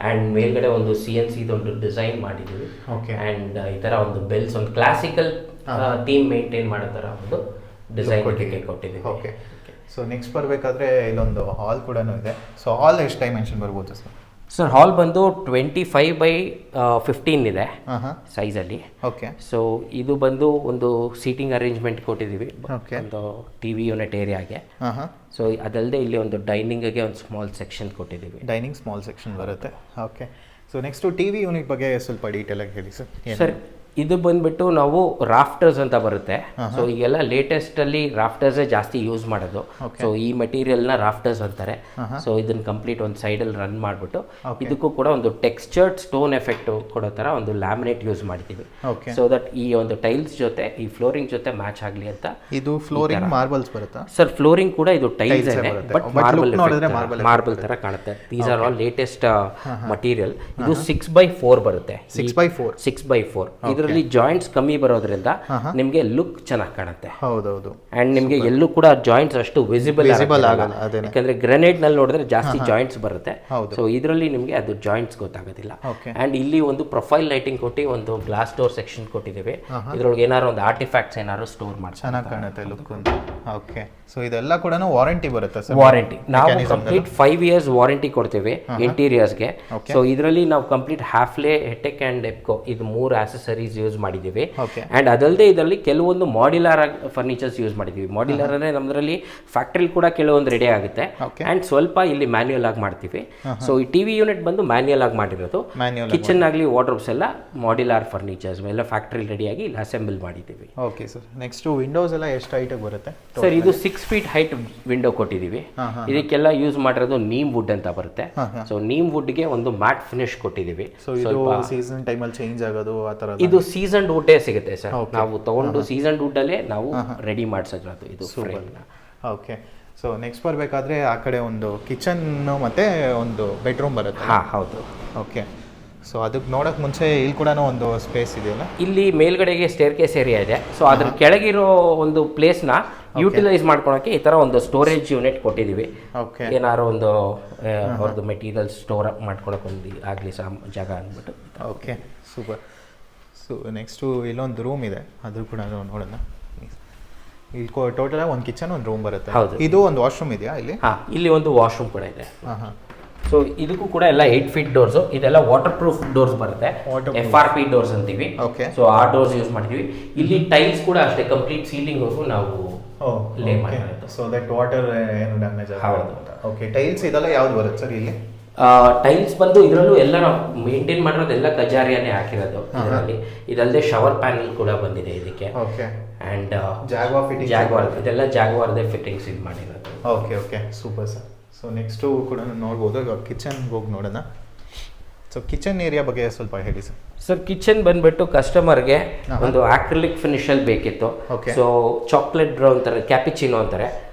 Speaker 1: ಆ್ಯಂಡ್ ಮೇಲ್ಗಡೆ ಒಂದು CNC ಒಂದು ಡಿಸೈನ್ ಮಾಡಿದ್ದೀವಿ. ಆ್ಯಂಡ್ ಈ ಥರ ಒಂದು ಬೆಲ್ಸ್, ಒಂದು ಕ್ಲಾಸಿಕಲ್ ಥೀಮ್ ಮೇಂಟೈನ್ ಮಾಡೋ ಥರ ಒಂದು ಡಿಸೈನ್ ಕೊಟ್ಟಿದ್ದೀವಿ.
Speaker 2: ಓಕೆ. ಸೊ ನೆಕ್ಸ್ಟ್ ಬರಬೇಕಾದ್ರೆ ಇಲ್ಲೊಂದು ಹಾಲ್ ಕೂಡ ಇದೆ. ಸೊ ಹಾಲ್ ಎಷ್ಟು ಡೈಮೆನ್ಷನ್ ಬರ್ಬೋದು ಸರ್?
Speaker 1: ಸರ್ ಹಾಲ್ ಬಂದು 25/15 ಇದೆ ಸೈಜಲ್ಲಿ.
Speaker 2: ಓಕೆ.
Speaker 1: ಸೊ ಇದು ಬಂದು ಒಂದು ಸೀಟಿಂಗ್ ಅರೇಂಜ್ಮೆಂಟ್ ಕೊಟ್ಟಿದ್ದೀವಿ
Speaker 2: ಓಕೆ.
Speaker 1: ಒಂದು TV ಯೂನಿಟ್ ಏರಿಯಾಗೆ. ಸೊ ಅದಲ್ಲದೆ ಇಲ್ಲಿ ಒಂದು ಡೈನಿಂಗ್ಗೆ ಒಂದು ಸ್ಮಾಲ್ ಸೆಕ್ಷನ್ ಕೊಟ್ಟಿದ್ದೀವಿ.
Speaker 2: ಡೈನಿಂಗ್ ಸ್ಮಾಲ್ ಸೆಕ್ಷನ್ ಬರುತ್ತೆ. Okay. So next TV unit ಬಗ್ಗೆ ಸ್ವಲ್ಪ ಡೀಟೇಲಾಗಿ ಹೇಳಿ ಸರ್.
Speaker 1: ಸರ್ ಇದು ಬಂದ್ಬಿಟ್ಟು ನಾವು ರಾಫ್ಟರ್ಸ್ ಅಂತ ಬರುತ್ತೆ. ಸೊ ಈಗೆಲ್ಲ ಲೇಟೆಸ್ಟ್ ಅಲ್ಲಿ ರಾಫ್ಟರ್ಸೇ ಜಾಸ್ತಿ ಯೂಸ್ ಮಾಡೋದು. ಸೊ ಈ ಮೆಟೀರಿಯಲ್ನ ರಾಫ್ಟರ್ಸ್ ಅಂತಾರೆ. ಸೊ ಇದನ್ನ ಕಂಪ್ಲೀಟ್ ಒಂದು ಸೈಡಲ್ಲಿ ರನ್ ಮಾಡಿಬಿಟ್ಟು ಇದಕ್ಕೂ ಕೂಡ ಒಂದು ಟೆಕ್ಸ್ಚರ್ಡ್ ಸ್ಟೋನ್ ಎಫೆಕ್ಟ್ ಕೊಡೋ ಥರ ಒಂದು ಲ್ಯಾಮಿನೇಟ್ ಯೂಸ್ ಮಾಡಿದ್ದೀವಿ. ಸೊ ದಟ್ ಈ ಒಂದು ಟೈಲ್ಸ್ ಜೊತೆ ಈ ಫ್ಲೋರಿಂಗ್ ಜೊತೆ ಮ್ಯಾಚ್ ಆಗಲಿ ಅಂತ.
Speaker 2: ಇದು ಫ್ಲೋರಿಂಗ್ ಮಾರ್ಬಲ್ಸ್ ಬರುತ್ತಾ
Speaker 1: ಸರ್? ಫ್ಲೋರಿಂಗ್ ಕೂಡ ಇದು ಟೈಲ್ಸ್ ಬಟ್ ಮಾರ್ಬಲ್ ಥರ ಕಾಣುತ್ತೆ. These are all latest material. ಇದು 6/4 ಬರುತ್ತೆ. 6/4 ಇದರಲ್ಲಿ ಜಾಯಿಂಟ್ಸ್ ಕಮ್ಮಿ ಬರೋದ್ರಿಂದ ನಿಮಗೆ ಲುಕ್ ಚೆನ್ನಾಗಿ ಕಾಣುತ್ತೆ.
Speaker 2: ಹೌದೌದು.
Speaker 1: ಅಂಡ್ ನಿಮಗೆ ಎಲ್ಲೂ ಕೂಡ ಜಾಯಿಂಟ್ಸ್ ಅಷ್ಟು ವಿಸಿಬಲ್ ಆಗಲ್ಲ, ಯಾಕಂದ್ರೆ ಗ್ರೆನೇಡ್ ನಲ್ಲಿ ನೋಡಿದ್ರೆ ಜಾಸ್ತಿ ಜಾಯಿಂಟ್ಸ್ ಬರುತ್ತೆ. ಸೊ ಇದರಲ್ಲಿ ನಿಮಗೆ ಅದು ಜಾಯಿಂಟ್ಸ್ ಗೊತ್ತಾಗೋದಿಲ್ಲ. ಅಂಡ್ ಇಲ್ಲಿ ಒಂದು ಪ್ರೊಫೈಲ್ ಲೈಟಿಂಗ್ ಕೊಟ್ಟು ಒಂದು ಗ್ಲಾಸ್ ಡೋರ್ ಸೆಕ್ಷನ್ ಕೊಟ್ಟಿದ್ದೇವೆ. ಇದ್ರೊಳಗೆ ಏನಾದ್ರು ಒಂದು ಆರ್ಟಿಫ್ಯಾಕ್ಟ್ಸ್ ಏನಾದ್ರು ಸ್ಟೋರ್ ಮಾಡಿ
Speaker 2: ಚೆನ್ನಾಗಿ ಕಾಣುತ್ತೆ ಲುಕ್ ಅಂತ. ಓಕೆ. ಸೊ ಇದೆಲ್ಲ ಕೂಡ ವಾರಂಟಿ ಬರುತ್ತೆ ಸರ್?
Speaker 1: ವಾರಂಟಿ ನಾವು ಕಂಪ್ಲೀಟ್ 5 years ವಾರಂಟಿ ಕೊಡ್ತೇವೆ ಇಂಟೀರಿಯರ್ಸ್ಗೆ. ಸೊ ಇದರಲ್ಲಿ ನಾವು ಕಂಪ್ಲೀಟ್ ಹ್ಯಾಫ್ಲೆ, ಹೆಟೆಕ್ ಅಂಡ್ ಎಪ್ಕೋ ಇದು 3 ಆಕ್ಸೆಸರೀಸ್ ಯೂಸ್ ಮಾಡಿದ್ದೀವಿ. ಅಂಡ್ ಅದಲ್ಲದೆ ಇದರಲ್ಲಿ ಕೆಲವೊಂದು ಮಾಡ್ಯುಲರ್ ಫರ್ನಿಚರ್ಸ್ ಯೂಸ್ ಮಾಡಿದ್ದೀವಿ. ಮಾಡ್ಯುಲರ್ ಅಂದ್ರೆ ನಮ್ಮದ್ರಲ್ಲಿ ಫ್ಯಾಕ್ಟ್ರಿ ಕೂಡ ಕೆಲವೊಂದು ರೆಡಿ ಆಗುತ್ತೆ ಅಂಡ್ ಸ್ವಲ್ಪ ಇಲ್ಲಿ ಮ್ಯಾನ್ಯುಯಲ್ ಆಗಿ ಮಾಡ್ತೀವಿ. ಸೊ ಈ TV ಯೂನಿಟ್ ಬಂದು ಮ್ಯಾನ್ಯುಯಲ್ ಆಗಿ ಮಾಡಿರೋದು. ಕಿಚನ್ ಆಗಲಿ ವಾರ್ಡ್ರೋಬ್ಸ್ ಎಲ್ಲ ಮಾಡ್ಯುಲರ್ ಫರ್ನಿಚರ್ಸ್ ಎಲ್ಲ ಫ್ಯಾಕ್ಟ್ರಿ ರೆಡಿಯಾಗಿ ಇಲ್ಲಿ ಅಸೆಂಬಲ್ ಮಾಡಿದ್ದೀವಿ.
Speaker 2: Okay sir. ನೆಕ್ಸ್ಟ್ ವಿಂಡೋಸ್ ಎಲ್ಲ ಎಷ್ಟು ಹೈಟ್ ಬರುತ್ತೆ
Speaker 1: ಸರ್? ಇದು 6 feet ಹೈಟ್ ವಿಂಡೋ ಕೊಟ್ಟಿದ್ದೀವಿ. ಇದಕ್ಕೆಲ್ಲ ಯೂಸ್ ಮಾಡಿರೋದು ನೀಮ್ ವುಡ್ ಅಂತ ಬರುತ್ತೆ. ಸೊ ನೀಮ್ ವುಡ್ಗೆ ಒಂದು ಮ್ಯಾಟ್ ಫಿನಿಶ್ ಕೊಟ್ಟಿದ್ದೀವಿ.
Speaker 2: ಸೀಸನ್ ಟೈಮಲ್ಲಿ ಚೇಂಜ್ ಆಗೋದು ಆ ಥರ?
Speaker 1: ಇದು ಸೀಸನ್ ವುಡ್ಡೇ ಸಿಗುತ್ತೆ ಸರ್. ನಾವು ತಗೊಂಡು ಸೀಸನ್ ವುಡ್ಡಲ್ಲೇ ನಾವು ರೆಡಿ ಮಾಡಿಸೋದು ಇದು.
Speaker 2: ಓಕೆ. ಸೊ ನೆಕ್ಸ್ಟ್ ಬರಬೇಕಾದ್ರೆ ಆ ಕಡೆ ಒಂದು ಕಿಚನ್ ಮತ್ತೆ ಒಂದು ಬೆಡ್ರೂಮ್ ಬರುತ್ತೆ.
Speaker 1: ಹೌದು.
Speaker 2: ಓಕೆ. ಸೊ ಅದಕ್ಕೆ ನೋಡೋಕೆ ಮುಂಚೆ ಇಲ್ಲಿ ಕೂಡ ಒಂದು ಸ್ಪೇಸ್ ಇದೆಯಲ್ಲ?
Speaker 1: ಇಲ್ಲಿ ಮೇಲ್ಗಡೆಗೆ ಸ್ಟೇರ್ ಕೇಸ್ ಏರಿಯಾ ಇದೆ. ಸೊ ಅದ್ರ ಕೆಳಗಿರೋ ಒಂದು ಪ್ಲೇಸ್ನ ಯುಟಿಲೈಸ್ ಮಾಡ್ಕೊಳಕ್ಕೆ ಈ ಥರ ಒಂದು ಸ್ಟೋರೇಜ್ ಯೂನಿಟ್ ಕೊಟ್ಟಿದ್ದೀವಿ.
Speaker 2: ಓಕೆ.
Speaker 1: ಏನಾದ್ರು ಒಂದು ಅವ್ರದ್ದು ಮೆಟೀರಿಯಲ್ ಸ್ಟೋರ್ ಮಾಡಕೊಳಕ್ಕೆ ಒಂದು ಆಗಲಿ ಜಾಗ ಅಂದ್ಬಿಟ್ಟು.
Speaker 2: Okay, super. ಸೊ ನೆಕ್ಸ್ಟು ಇಲ್ಲೊಂದು ರೂಮ್ ಇದೆ, ಅದು ಕೂಡ ನೋಡೋಣ. ಇಲ್ಲಿ ಟೋಟಲ್ ಒಂದು ಕಿಚನ್, ಒಂದು ರೂಮ್ ಬರುತ್ತೆ.
Speaker 1: ಹೌದು.
Speaker 2: ಇದು ಒಂದು ವಾಶ್ರೂಮ್ ಇದೆಯಾ ಇಲ್ಲಿ?
Speaker 1: ಇಲ್ಲಿ ಒಂದು ವಾಶ್ರೂಮ್ ಕೂಡ ಇದೆ. ಸೊ ಇದಕ್ಕೂ ಕೂಡ ಎಲ್ಲ 8 feet ಡೋರ್ಸ್. ಇದೆಲ್ಲ ವಾಟರ್ ಪ್ರೂಫ್ ಡೋರ್ಸ್ ಬರುತ್ತೆ. FRP ಡೋರ್ಸ್ ಅಂತೀವಿ. ಸೊ ಆ ಡೋರ್ಸ್ ಯೂಸ್ ಮಾಡ್ತೀವಿ. ಇಲ್ಲಿ ಟೈಲ್ಸ್ ಕೂಡ ಅಷ್ಟೇ ಕಂಪ್ಲೀಟ್ ಸೀಲಿಂಗ್ ವರ್ಗು ನಾವು ಲೇ ಮಾಡಿರೋದು.
Speaker 2: ಸೊ ದಟ್ ವಾಟರ್ ಏನು ಡ್ಯಾಮೇಜ್ ಆಗಲ್ಲ. ಓಕೆ. ಟೈಲ್ಸ್ ಇದೆಲ್ಲ ಯಾವ್ದು ಬರುತ್ತೆ ಸರ್ ಇಲ್ಲಿ?
Speaker 1: ಟೈಲ್ಸ್ ಬಂದು ಇದರಲ್ಲೂ ಎಲ್ಲ ನಾವು ಮೇಂಟೈನ್ ಮಾಡಿರೋದೆಲ್ಲ ಕಜಾರಿಯಾನೇ ಹಾಕಿರೋದು ಇದರಲ್ಲಿ. ಇದಲ್ಲದೆ ಶವರ್ ಪ್ಯಾನಲ್ ಕೂಡ ಬಂದಿದೆ ಇದಕ್ಕೆ.
Speaker 2: ಓಕೆ.
Speaker 1: ಅಂಡ್
Speaker 2: ಜಾಗ್ವಾರ್
Speaker 1: ಇದೆಲ್ಲ ಜಾಗ್ವಾರ್ದೇ ಫಿಟ್ಟಿಂಗ್ಸ್ ಇದು ಮಾಡಿರೋದು.
Speaker 2: Okay okay, super sir. So next ಕೂಡ ನೋಡ್ಬೋದು. ಇವಾಗ ಕಿಚನ್ಗೆ ಹೋಗಿ ನೋಡೋಣ. ಸೊ ಕಿಚನ್ ಏರಿಯಾ ಬಗ್ಗೆ ಸ್ವಲ್ಪ ಹೇಳಿ ಸರ್.
Speaker 1: ಸರ್ ಕಿಚನ್ ಬಂದ್ಬಿಟ್ಟು ಕಸ್ಟಮರ್ಗೆ ಒಂದು ಆಕ್ರಿಲಿಕ್ ಫಿನಿಶಲ್ಲಿ ಬೇಕಿತ್ತು. ಸೊ ಚಾಕ್ಲೇಟ್ ಬ್ರೌನ್ ತರ, ಕ್ಯಾಪಿಚಿನೋ ಅಂತಾರೆ,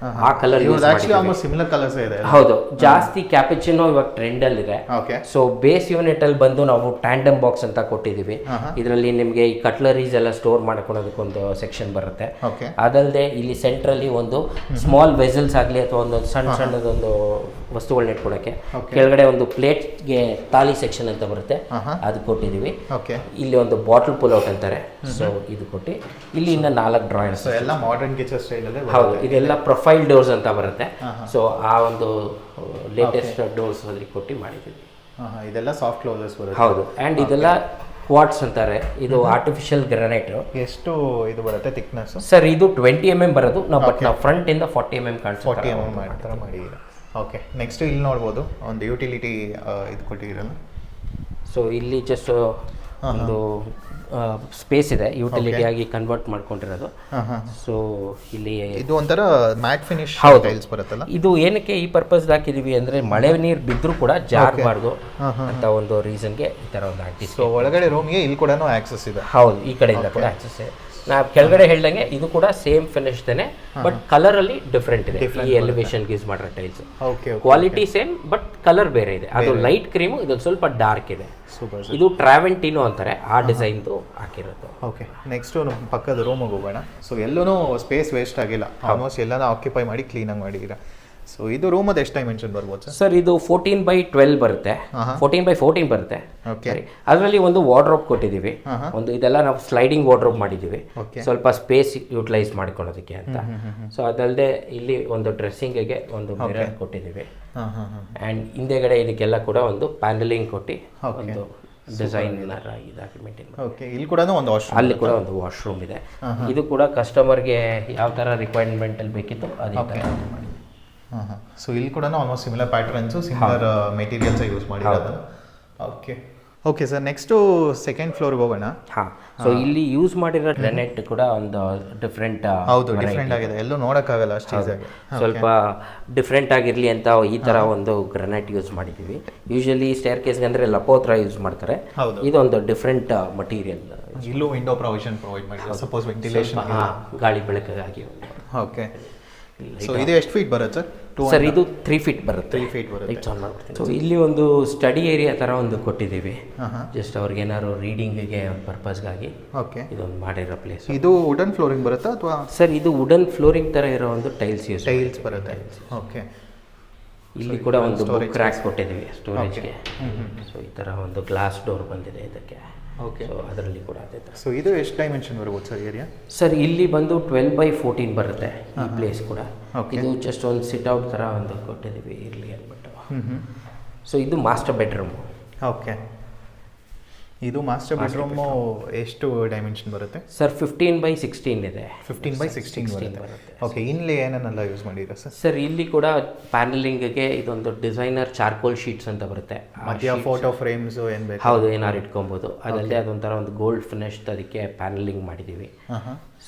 Speaker 1: ಆ ಕಲರ್ ಯೂಸ್ ಮಾಡಿದ್ದೀವಿ.
Speaker 2: ಸಿಮಿಲರ್ ಕಲರ್ಸ್ ಇದೆ.
Speaker 1: ಹೌದು, ಜಾಸ್ತಿ ಕ್ಯಾಪಿಚಿನೋ ಇವಾಗ ಟ್ರೆಂಡ್ ಅಲ್ಲಿ ಇದೆ. ಸೊ ಬೇಸ್ ಯೂನಿಟ್ ಅಲ್ಲಿ ಬಂದು ನಾವು ಟ್ಯಾಂಡಮ್ ಬಾಕ್ಸ್ ಅಂತ ಕೊಟ್ಟಿದ್ದೀವಿ. ಇದರಲ್ಲಿ ನಿಮಗೆ ಈ ಕಟ್ಲರೀಸ್ ಎಲ್ಲ ಸ್ಟೋರ್ ಮಾಡ್ಕೊಳ್ಳೋದಕ್ಕೊಂದು ಸೆಕ್ಷನ್ ಬರುತ್ತೆ. ಅದಲ್ಲದೆ ಇಲ್ಲಿ ಸೆಂಟ್ರಲ್ಲಿ ಒಂದು ಸ್ಮಾಲ್ ವೆಸಲ್ಸ್ ಆಗಲಿ ಅಥವಾ ಒಂದು ಸಣ್ಣ ಸಣ್ಣದೊಂದು ವಸ್ತುಗಳನ್ನ ಇಟ್ಕೊಳಕ್ಕೆ, ಕೆಳಗಡೆ ಒಂದು ಪ್ಲೇಟ್ಗೆ ತಾಲಿ ಸೆಕ್ಷನ್ ಅಂತ ಬರುತ್ತೆ, ಅದು ಕೊಟ್ಟಿದ್ದೀವಿ. ಇಲ್ಲಿ ಒಂದು ಬಾಟಲ್ ಪುಲ್ ಔಟ್ ಅಂತಾರೆ, ಸೊ ಇದು ಕೊಟ್ಟು ಇಲ್ಲಿ ಇನ್ನ 4 ಡ್ರಾಯರ್ಸ್.
Speaker 2: ಎಲ್ಲ ಮಾಡರ್ನ್ ಕಿಚನ್ ಸ್ಟೈಲ್ ಅಲ್ಲಿ.
Speaker 1: ಹೌದು, ಇದೆಲ್ಲ ಪ್ರೊಫೈಲ್ ಡೋರ್ಸ್ ಅಂತ ಬರುತ್ತೆ. ಸೊ ಆ ಒಂದು ಲೇಟೆಸ್ಟ್ ಡೋರ್ಸ್ ಅಲ್ಲಿ ಕೊಟ್ಟು ಮಾಡಿದ್ದೀವಿ.
Speaker 2: ಇದೆಲ್ಲ ಸಾಫ್ಟ್ ಕ್ಲೋಸರ್ಸ್ ಬರುತ್ತೆ.
Speaker 1: ಹೌದು. ಅಂಡ್ ಇದೆಲ್ಲ ಕ್ವಾರ್ಟ್ಸ್ ಅಂತಾರೆ. ಇದು ಆರ್ಟಿಫಿಷಿಯಲ್ ಗ್ರಾನೈಟ್.
Speaker 2: ಎಷ್ಟು ಇದು ಬರುತ್ತೆ ಥಿಕ್ನೆಸ್
Speaker 1: ಸರ್? ಇದು 20 mm ಬರೋದು. ನಾವು ಫ್ರಂಟ್ ಇಂದ 40 mm ಕಾಣಿಸುತ್ತೆ.
Speaker 2: 40 mm ಮಾಡ್ತಾರೆ ಮಾಡಿದ್ದೀರಾ. ಓಕೆ. ನೆಕ್ಸ್ಟ್ ಇಲ್ಲಿ ನೋಡ್ಬೋದು ಒಂದು ಯುಟಿಲಿಟಿ ಇದು ಕೊಟ್ಟಿದ್ದೀರಲ್ಲ.
Speaker 1: ಸೊ ಇಲ್ಲಿ ಜಸ್ಟ್ ಒಂದು ಸ್ಪೇಸ್ ಇದೆ, ಯುಟಿಲಿಟಿ ಆಗಿ ಕನ್ವರ್ಟ್ ಮಾಡ್ಕೊಂಡಿರೋದು. ಸೊ ಇಲ್ಲಿ
Speaker 2: ಇದು ಒಂಥರ ಮ್ಯಾಟ್ ಫಿನಿಶ್ ಟೈಲ್ಸ್ ಬರುತ್ತಲ್ಲ.
Speaker 1: ಇದು ಏನಕ್ಕೆ ಈ ಪರ್ಪಸ್ ಹಾಕಿದೀವಿ ಅಂದ್ರೆ ಮಳೆ ನೀರು ಬಿದ್ದರೂ ಕೂಡ ಜಾರಬಾರ್ದು ಅಂತ ಒಂದು ರೀಸನ್ಗೆ ಈ ತರ ಒಂದು ಹಾಕಿದ್ದೀವಿ.
Speaker 2: ಸೊ ಒಳಗಡೆ ರೂಮ್ಗೆ ಇಲ್ಲಿ ಕೂಡ ಆಕ್ಸೆಸ್ ಇದೆ.
Speaker 1: ಹೌದು, ಈ ಕಡೆಯಿಂದ ಕೂಡ ಆಕ್ಸೆಸ್ ಇದೆ. ನಾವು ಕೆಳಗಡೆ ಹೇಳ್ದಂಗೆ ಇದು ಕೂಡ ಸೇಮ್ ಫಿನಿಶ್ ದೇನೆ, ಬಟ್ ಕಲರ್ ಅಲ್ಲಿ ಡಿಫ್ರೆಂಟ್ ಇದೆ. ಈ ಎಲಿವೇಶನ್ ಯೂಸ್ ಮಾಡಿರೋ tiles quality same, but colour ಬೇರೆ ಇದೆ. ಅದು ಲೈಟ್ ಕ್ರೀಮು, ಇದು ಸ್ವಲ್ಪ ಡಾರ್ಕ್ ಇದೆ. ಇದು ಟ್ರಾವೆಂಟಿನೋ ಅಂತಾರೆ, ಆ ಡಿಸೈನ್ದು ಹಾಕಿರೋದು.
Speaker 2: ಓಕೆ. ನೆಕ್ಸ್ಟ್ ನಮ್ಮ ಪಕ್ಕದ ರೂಮಿಗೆ ಹೋಗೋಣ. ಸೊ ಎಲ್ಲೂ ಸ್ಪೇಸ್ ವೇಸ್ಟ್ ಆಗಿಲ್ಲ, ಆಲ್ಮೋಸ್ಟ್ ಎಲ್ಲಾನು ಆಕ್ಯುಪೈ ಮಾಡಿ ಕ್ಲೀನಾಗಿ ಮಾಡಿದ್ದೀರಾ. ಸೊ ಇದು ರೂಮದು ಎಷ್ಟು ಡೈಮೆನ್ಷನ್ ಬರ್ಬೋದು ಸರ್?
Speaker 1: ಸರ್ ಇದು 14x12 ಬರುತ್ತೆ, 14x14 ಬರುತ್ತೆ.
Speaker 2: ಓಕೆ,
Speaker 1: ಅದರಲ್ಲಿ ಒಂದು ವಾರ್ಡ್ರೋಬ್ ಕೊಟ್ಟಿದ್ದೀವಿ, ಒಂದು ಇದೆಲ್ಲ ನಾವು ಸ್ಲೈಡಿಂಗ್ ವಾರ್ಡ್ರೋಬ್ ಮಾಡಿದ್ದೀವಿ, ಸ್ವಲ್ಪ ಸ್ಪೇಸ್ ಯೂಟಿಲೈಸ್ ಮಾಡ್ಕೊಳ್ಳೋದಕ್ಕೆ ಅಂತ. ಸೊ ಅದಲ್ಲದೆ ಇಲ್ಲಿ ಒಂದು ಡ್ರೆಸ್ಸಿಂಗಿಗೆ ಒಂದು ಮಿರರ್ ಕೊಟ್ಟಿದ್ದೀವಿ, ಆ್ಯಂಡ್ ಹಿಂದೆಗಡೆ ಇದಕ್ಕೆಲ್ಲ ಕೂಡ ಒಂದು ಪ್ಯಾನಲಿಂಗ್ ಕೊಟ್ಟು ಒಂದು ಡಿಸೈನರ್ ಇದಾಗಿ ಮೇಂಟೈನ್ ಮಾಡಿ.
Speaker 2: ಓಕೆ, ಇಲ್ಲಿ ಕೂಡ ಒಂದು ವಾಶ್ರೂಮ್,
Speaker 1: ಅಲ್ಲಿ ಕೂಡ ಒಂದು ವಾಶ್ರೂಮ್ ಇದೆ. ಇದು ಕೂಡ ಕಸ್ಟಮರ್ಗೆ ಯಾವ ಥರ ರಿಕ್ವೈರ್ಮೆಂಟಲ್ಲಿ ಬೇಕಿತ್ತು ಅದೇ ಥರ ಮಾಡಿ.
Speaker 2: ಸೊ ಇಲ್ಲಿ ಕೂಡ almost similar patterns, similar materials use ಮಾಡಿರೋದು. Okay okay sir, next second ಫ್ಲೋರ್ಗೆ ಹೋಗೋಣ.
Speaker 1: ಹಾಂ, ಸೊ ಇಲ್ಲಿ ಯೂಸ್ ಮಾಡಿರೋ ಗ್ರಾನೈಟ್ ಕೂಡ ಒಂದು ಡಿಫ್ರೆಂಟ್,
Speaker 2: ಹೌದು ಡಿಫ್ರೆಂಟ್ ಆಗಿದೆ, ಎಲ್ಲೂ ನೋಡೋಕ್ಕಾಗಲ್ಲ ಅಷ್ಟು ಈಸಿಯಾಗಿ.
Speaker 1: ಸ್ವಲ್ಪ ಡಿಫ್ರೆಂಟ್ ಆಗಿರಲಿ ಅಂತ ಈ ಥರ ಒಂದು ಗ್ರಾನೈಟ್ ಯೂಸ್ ಮಾಡಿದ್ದೀವಿ. ಯೂಶಲಿ ಸ್ಟೇರ್ ಕೇಸ್ಗೆ ಅಂದರೆ ಲಪೋತ್ರ ಯೂಸ್ ಮಾಡ್ತಾರೆ, ಇದೊಂದು ಡಿಫ್ರೆಂಟ್ ಮಟೀರಿಯಲ್.
Speaker 2: ಇಲ್ಲೂ ವಿಂಡೋ ಪ್ರೊವಿಷನ್ ಪ್ರೊವೈಡ್ ಮಾಡಿದ್ದಾರೆ, ಸಪೋಸ್ ವೆಂಟಿಲೇಷನ್,
Speaker 1: ಗಾಳಿ ಬೆಳಕಿಗಾಗಿ.
Speaker 2: ಓಕೆ, ಸೊ ಇದು ಎಷ್ಟು ಫೀಟ್ ಬರುತ್ತೆ ಸರ್?
Speaker 1: ಸರ್ ಇದು 3 ಫೀಟ್ ಬರುತ್ತೆ.
Speaker 2: 3 ಫೀಟ್ ಬರುತ್ತೆ.
Speaker 1: ಲೈಟ್ಸ್ ಆನ್ ಮಾಡ್ತೀನಿ. ಸೊ ಇಲ್ಲಿ ಒಂದು ಸ್ಟಡಿ ಏರಿಯಾ ಥರ ಒಂದು ಕೊಟ್ಟಿದ್ದೀವಿ, ಜಸ್ಟ್ ಅವ್ರಿಗೆ ಏನಾದ್ರು ರೀಡಿಂಗಿಗೆ ಪರ್ಪಸ್ಗಾಗಿ
Speaker 2: ಓಕೆ
Speaker 1: ಇದೊಂದು ಮಾಡಿರೋ ಪ್ಲೇಸ್.
Speaker 2: ಇದು ವುಡನ್ ಫ್ಲೋರಿಂಗ್ ಬರುತ್ತಾ ಅಥವಾ?
Speaker 1: ಸರ್ ಇದು ವುಡನ್ ಫ್ಲೋರಿಂಗ್ ಥರ ಇರೋ ಒಂದು ಟೈಲ್ಸ್
Speaker 2: ಬರುತ್ತೆ. ಓಕೆ,
Speaker 1: ಇಲ್ಲಿ ಕೂಡ ಒಂದು ಕ್ರ್ಯಾಕ್ ಕೊಟ್ಟಿದ್ದೀವಿ ಸ್ಟೋರೇಜ್ಗೆ. ಸೊ ಈ ಥರ ಒಂದು ಗ್ಲಾಸ್ ಡೋರ್ ಬಂದಿದೆ ಇದಕ್ಕೆ.
Speaker 2: ಓಕೆ,
Speaker 1: ಸೊ ಅದರಲ್ಲಿ ಕೂಡ ಅದೇ ಥರ.
Speaker 2: ಸೊ ಇದು ಎಷ್ಟು ಡೈಮೆನ್ಷನ್ ಬರ್ಬೋದು ಸರ್ ಏರಿಯಾ?
Speaker 1: ಸರ್ ಇಲ್ಲಿ ಬಂದು 12x14 ಬರುತ್ತೆ ಈ ಪ್ಲೇಸ್ ಕೂಡ. ಇದು ಜಸ್ಟ್ ಒಂದು ಸಿಟ್ಔಟ್ ಥರ ಒಂದು ಕೊಟ್ಟಿದ್ದೀವಿ ಇರಲಿ ಅಂದ್ಬಿಟ್ಟು. ಸೊ ಇದು ಮಾಸ್ಟರ್ ಬೆಡ್ರೂಮು.
Speaker 2: ಓಕೆ, ಇದು ಮಾಸ್ಟರ್ ಬೆಡ್ರೂಮು ಎಷ್ಟು ಡೈಮೆನ್ಷನ್ ಬರುತ್ತೆ
Speaker 1: ಸರ್? 15x16 ಇದೆ.
Speaker 2: 15x16 ಬರುತ್ತೆ. ಓಕೆ, ಇಲ್ಲಿ ಏನನ್ನೆಲ್ಲ ಯೂಸ್ ಮಾಡಿದ್ದೀರಾ ಸರ್?
Speaker 1: ಸರ್ ಇಲ್ಲಿ ಕೂಡ ಪ್ಯಾನಲಿಂಗ್ಗೆ ಇದೊಂದು ಡಿಸೈನರ್ ಚಾರ್ಕೋಲ್ ಶೀಟ್ಸ್ ಅಂತ ಬರುತ್ತೆ,
Speaker 2: ಮಧ್ಯ ಫೋಟೋ ಫ್ರೇಮ್ಸ್ ಏನು ಬೇಕು,
Speaker 1: ಹೌದು ಏನಾರು ಇಟ್ಕೊಬೋದು. ಅದಲ್ಲದೆ ಅದೊಂಥರ ಒಂದು ಗೋಲ್ಡ್ ಫಿನಿಶ್ಡ್ ಅದಕ್ಕೆ ಪ್ಯಾನಲಿಂಗ್ ಮಾಡಿದ್ದೀವಿ.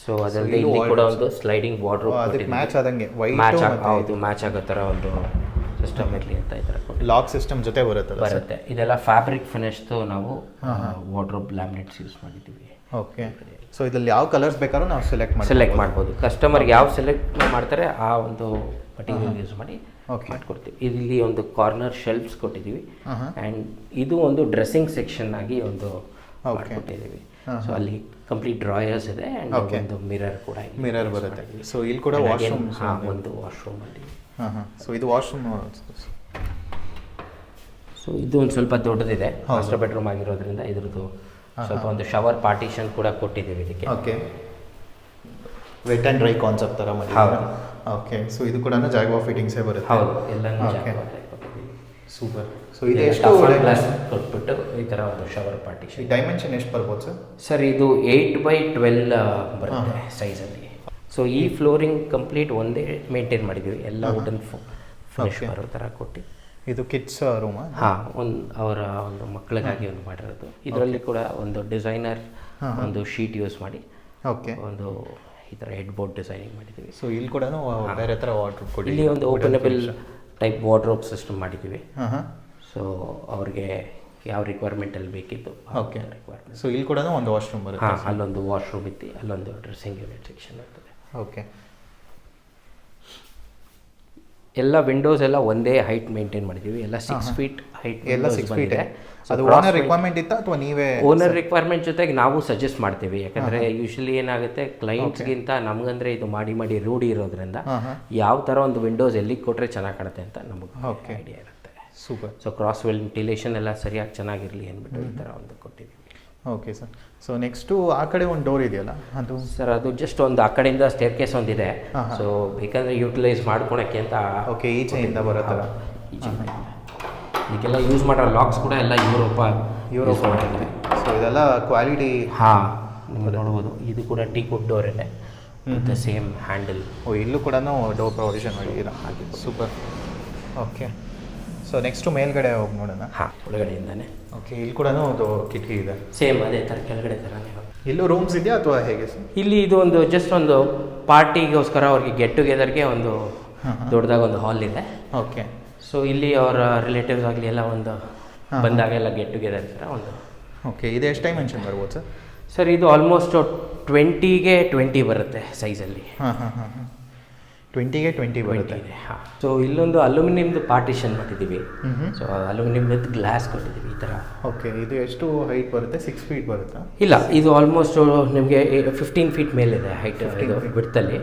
Speaker 1: ಸೊ ಅದಲ್ಲದೆ ಇಲ್ಲಿ ಕೂಡ ಒಂದು ಸ್ಲೈಡಿಂಗ್ ವಾರ್ಡ್ರೋಬ್
Speaker 2: ಮ್ಯಾಚ್ ಆದಂಗೆ
Speaker 1: ಹೌದು ಮ್ಯಾಚ್ ಆಗೋ ಥರ ಒಂದು ಸಿಸ್ಟಮ್ ಇರಲಿ ಅಂತ ಈ ಥರ
Speaker 2: ಲಾಕ್ ಸಿಸ್ಟಮ್ ಜೊತೆ ಬರುತ್ತೆ.
Speaker 1: ಇದೆಲ್ಲ ಫ್ಯಾಬ್ರಿಕ್ ಫಿನಿಶ್ದು ನಾವು ವಾರ್ಡ್ರೋಬ್ ಲ್ಯಾಮಿನೇಟ್ಸ್ ಯೂಸ್ ಮಾಡಿದ್ದೀವಿ.
Speaker 2: ಓಕೆ, ಸೊ ಇದ್ರಲ್ಲಿ ಯಾವ ಕಲರ್ಸ್ ಬೇಕಾದ್ರೂ ನಾವು ಸೆಲೆಕ್ಟ್
Speaker 1: ಮಾಡ್ಬೋದು. ಕಸ್ಟಮರ್ಗೆ ಯಾವ ಸೆಲೆಕ್ಟ್ ಮಾಡ್ತಾರೆ ಆ ಒಂದು ಮಟೀರಿಯಲ್ ಯೂಸ್ ಮಾಡಿ ಮಾಡ್ಕೊಡ್ತೀವಿ. ಇಲ್ಲಿ ಒಂದು ಕಾರ್ನರ್ ಶೆಲ್ಫ್ಸ್ ಕೊಟ್ಟಿದ್ದೀವಿ, ಆ್ಯಂಡ್ ಇದು ಒಂದು ಡ್ರೆಸ್ಸಿಂಗ್ ಸೆಕ್ಷನ್ ಆಗಿ ಒಂದು ಕೊಟ್ಟಿದ್ದೀವಿ. ಸೊ ಅಲ್ಲಿ ಕಂಪ್ಲೀಟ್ ಡ್ರಾಯರ್ಸ್ ಇದೆ, ಆ್ಯಂಡ್ ಒಂದು ಮಿರರ್ ಕೂಡ
Speaker 2: ಬರುತ್ತೆ. ಸೊ ಇಲ್ಲಿ ಕೂಡ ವಾಶ್ರೂಮ್,
Speaker 1: ಒಂದು ವಾಶ್ರೂಮ್ ಅಲ್ಲಿ.
Speaker 2: ಸೊ ಇದು ವಾಶ್ರೂಮ್.
Speaker 1: ಸೊ ಇದು ಒಂದು ಸ್ವಲ್ಪ ದೊಡ್ಡದಿದೆ, ಮಾಸ್ಟರ್ ಬೆಡ್ರೂಮ್ ಆಗಿರೋದ್ರಿಂದ ಇದ್ರದ್ದು ಸ್ವಲ್ಪ ಒಂದು ಶವರ್ ಪಾರ್ಟಿಷನ್ ಕೂಡ ಕೊಟ್ಟಿದ್ದೀವಿ ಇದಕ್ಕೆ.
Speaker 2: Okay, wet and dry concept ಥರ ಮಾಡಿದ್ದೀವಿ. ಓಕೆ, ಸೊ ಇದು ಕೂಡ ಜಾಗ್ವಾ ಫಿಟ್ಟಿಂಗ್ಸೇ ಬರುತ್ತೆ.
Speaker 1: ಹೌದು, ಎಲ್ಲನೂ
Speaker 2: ಸೂಪರ್. ಸೊ ಇದು ಎಷ್ಟು
Speaker 1: ಗ್ಲಾಸ್ ಕೊಟ್ಬಿಟ್ಟು ಈ ಥರ ಒಂದು ಶವರ್ ಪಾರ್ಟಿಷನ್.
Speaker 2: ಡೈಮೆನ್ಷನ್ ಎಷ್ಟು ಬರ್ಬೋದು ಸರ್?
Speaker 1: ಸರ್ ಇದು 8x12 ಬರುತ್ತೆ ಸೈಜಲ್ಲಿ. ಸೊ ಈ ಫ್ಲೋರಿಂಗ್ ಕಂಪ್ಲೀಟ್ ಒಂದೇ ಮೇಂಟೈನ್ ಮಾಡಿದ್ದೀವಿ, ಎಲ್ಲ ವುಡನ್ ಫಿನಿಶ್ ಬರೋ ಥರ ಕೊಟ್ಟು.
Speaker 2: ಇದು ಕಿಡ್ಸ್ ರೂಮ್?
Speaker 1: ಹಾಂ, ಅವರ ಒಂದು ಮಕ್ಕಳಿಗಾಗಿ ಒಂದು ಮಾಡಿರೋದು. ಇದರಲ್ಲಿ ಕೂಡ ಒಂದು ಡಿಸೈನರ್ ಒಂದು ಶೀಟ್ ಯೂಸ್ ಮಾಡಿ ಒಂದು ಈ ಥರ ಹೆಡ್ ಬೋರ್ಡ್ ಡಿಸೈನಿಂಗ್ ಮಾಡಿದ್ದೀವಿ.
Speaker 2: ಸೊ ಇಲ್ಲಿ ಕೂಡ ಬೇರೆ ಥರ ವಾರ್ಡ್ರೋಬ್ ಕೊಡಿ.
Speaker 1: ಇಲ್ಲಿ ಒಂದು ಓಪನಬಲ್ ಟೈಪ್ ವಾರ್ಡ್ರೋಬ್ ಸಿಸ್ಟಮ್ ಮಾಡಿದ್ದೀವಿ. ಸೊ ಅವ್ರಿಗೆ ಯಾವ ರಿಕ್ವೈರ್ಮೆಂಟಲ್ಲಿ ಬೇಕಿತ್ತು
Speaker 2: ರಿಕ್ವೈರ್ಮೆಂಟ್. ಸೊ ಇಲ್ಲಿ ಕೂಡ ಒಂದು ವಾಶ್ರೂಮ್ ಬರುತ್ತೆ.
Speaker 1: ಹಾಂ, ಅಲ್ಲೊಂದು ವಾಶ್ರೂಮ್ ಇತ್ತು, ಅಲ್ಲೊಂದು ಡ್ರೆಸ್ಸಿಂಗ್ ಯೂನಿಟ್ ಸೆಕ್ಷನ್ ಇರ್ತದೆ.
Speaker 2: ಓಕೆ,
Speaker 1: ಎಲ್ಲ ವಿಂಡೋಸ್ ಎಲ್ಲ ಒಂದೇ ಹೈಟ್ ಮೇಂಟೈನ್ ಮಾಡಿದ್ದೀವಿ, ಎಲ್ಲ 6 ಫೀಟ್ ಹೈಟ್.
Speaker 2: ಎಲ್ಲ 6 ಫೀಟ್. ಅದು ಓನರ್ ರಿಕ್ವೈರ್ಮೆಂಟ್ ಇತ್ತಾ ಅಥವಾ ನೀವೇ?
Speaker 1: ಓನರ್ ರಿಕ್ವೈರ್ಮೆಂಟ್ ಜೊತೆಗೆ ನಾವು ಸಜೆಸ್ಟ್ ಮಾಡ್ತೀವಿ, ಯಾಕಂದರೆ ಯೂಶಲಿ ಏನಾಗುತ್ತೆ ಕ್ಲೈಂಟ್ಸ್ಗಿಂತ ನಮಗಂದರೆ ಇದು ಮಾಡಿ ರೂಢಿ ಇರೋದ್ರಿಂದ ಯಾವ ಥರ ಒಂದು ವಿಂಡೋಸ್ ಎಲ್ಲಿಗೆ ಕೊಟ್ಟರೆ ಚೆನ್ನಾಗಿ ಕಾಣುತ್ತೆ ಅಂತ ನಮಗೆ ಐಡಿಯಾ ಇರುತ್ತೆ.
Speaker 2: ಸೂಪರ್.
Speaker 1: ಸೊ ಕ್ರಾಸ್ ವೆಂಟಿಲೇಷನ್ ಎಲ್ಲ ಸರಿಯಾಗಿ ಚೆನ್ನಾಗಿರಲಿ ಅಂದ್ಬಿಟ್ಟು ಈ ಥರ ಒಂದು ಕೊಟ್ಟಿದ್ದೀವಿ.
Speaker 2: Okay sir. ಸೊ ನೆಕ್ಸ್ಟು ಆ ಕಡೆ ಒಂದು ಡೋರ್ ಇದೆಯಲ್ಲ ಅದು?
Speaker 1: ಸರ್ ಅದು ಜಸ್ಟ್ ಒಂದು ಆ ಕಡೆಯಿಂದ ಸ್ಟೇರ್ ಕೇಸ್ ಒಂದಿದೆ, ಸೊ ಬೇಕಂದರೆ ಯೂಟಿಲೈಸ್ ಮಾಡ್ಕೊಳಕ್ಕೆ ಅಂತ.
Speaker 2: ಓಕೆ, ಈಚೆಯಿಂದ ಬರುತ್ತಲ್ಲ,
Speaker 1: ಇದಕ್ಕೆಲ್ಲ ಯೂಸ್ ಮಾಡೋ ಲಾಕ್ಸ್ ಕೂಡ ಎಲ್ಲ ಯೂರೋಪ್ ಮಾಡಿದ್ದೀವಿ.
Speaker 2: ಸೊ ಇದೆಲ್ಲ ಕ್ವಾಲಿಟಿ.
Speaker 1: ಹಾಂ, ನಿಮಗೆ ನೋಡ್ಬೋದು, ಇದು ಕೂಡ ಟೀಕುಡ್ ಡೋರ್ ಇದೆ ವಿತ್ ಸೇಮ್ ಹ್ಯಾಂಡಲ್.
Speaker 2: ಇಲ್ಲೂ ಕೂಡ ಡೋರ್ ಪ್ರೊವಿಷನ್ ಮಾಡಿದ್ದೀರಾ? ಹಾಗೆ, ಸೂಪರ್. ಓಕೆ, ಸೊ ನೆಕ್ಸ್ಟು ಮೇಲ್ಗಡೆ ಹೋಗಿ ನೋಡೋಣ.
Speaker 1: ಹಾಂ, ಒಳಗಡೆಯಿಂದಾನೆ.
Speaker 2: ಓಕೆ, ಇಲ್ಲಿ ಕೂಡ ಒಂದು ಕಿಟಕಿ ಇದೆ,
Speaker 1: ಸೇಮ್ ಅದೇ ಥರ ಕೆಳಗಡೆ ಥರನೇ.
Speaker 2: ಇಲ್ಲೂ ರೂಮ್ಸ್ ಇದೆಯಾ ಅಥವಾ ಹೇಗೆ ಸರ್?
Speaker 1: ಇಲ್ಲಿ ಇದು ಒಂದು ಜಸ್ಟ್ ಒಂದು ಪಾರ್ಟಿಗೋಸ್ಕರ ಅವ್ರಿಗೆ ಗೆಟ್ ಟುಗೆದರ್ಗೆ ಒಂದು ದೊಡ್ಡದಾಗ ಒಂದು ಹಾಲ್ ಇದೆ.
Speaker 2: ಓಕೆ,
Speaker 1: ಸೊ ಇಲ್ಲಿ ಅವರ ರಿಲೇಟಿವ್ಸ್ ಆಗಲಿ ಎಲ್ಲ ಒಂದು ಬಂದಾಗೆಲ್ಲ ಗೆಟ್ ಟುಗೆದರ್ ಥರ ಒಂದು.
Speaker 2: ಓಕೆ, ಇದು ಎಷ್ಟು ಡೈಮೆನ್ಷನ್ ಬರ್ಬೋದು ಸರ್?
Speaker 1: ಸರ್ ಇದು ಆಲ್ಮೋಸ್ಟ್ 20x20 ಬರುತ್ತೆ ಸೈಜಲ್ಲಿ.
Speaker 2: 20x20 ಬರುತ್ತೆ.
Speaker 1: ಹಾಂ, ಸೊ ಇಲ್ಲೊಂದು ಅಲ್ಯೂಮಿನಿಯಮ್ದು ಪಾರ್ಟಿಷನ್ ಮಾಡಿದ್ದೀವಿ. ಸೊ ಅಲ್ಯೂಮಿನಿಯಮ್ದು ಗ್ಲಾಸ್ ಕೊಟ್ಟಿದ್ದೀವಿ ಈ ಥರ.
Speaker 2: ಓಕೆ, ಇದು ಎಷ್ಟು ಹೈಟ್ ಬರುತ್ತೆ? 6 ಫೀಟ್ ಬರುತ್ತಾ?
Speaker 1: ಇಲ್ಲ, ಇದು ಆಲ್ಮೋಸ್ಟ್ ನಿಮಗೆ 15 ಫೀಟ್ ಮೇಲಿದೆ ಹೈಟ್. ಇದು ಬಿಡ್ತಲ್ಲಿ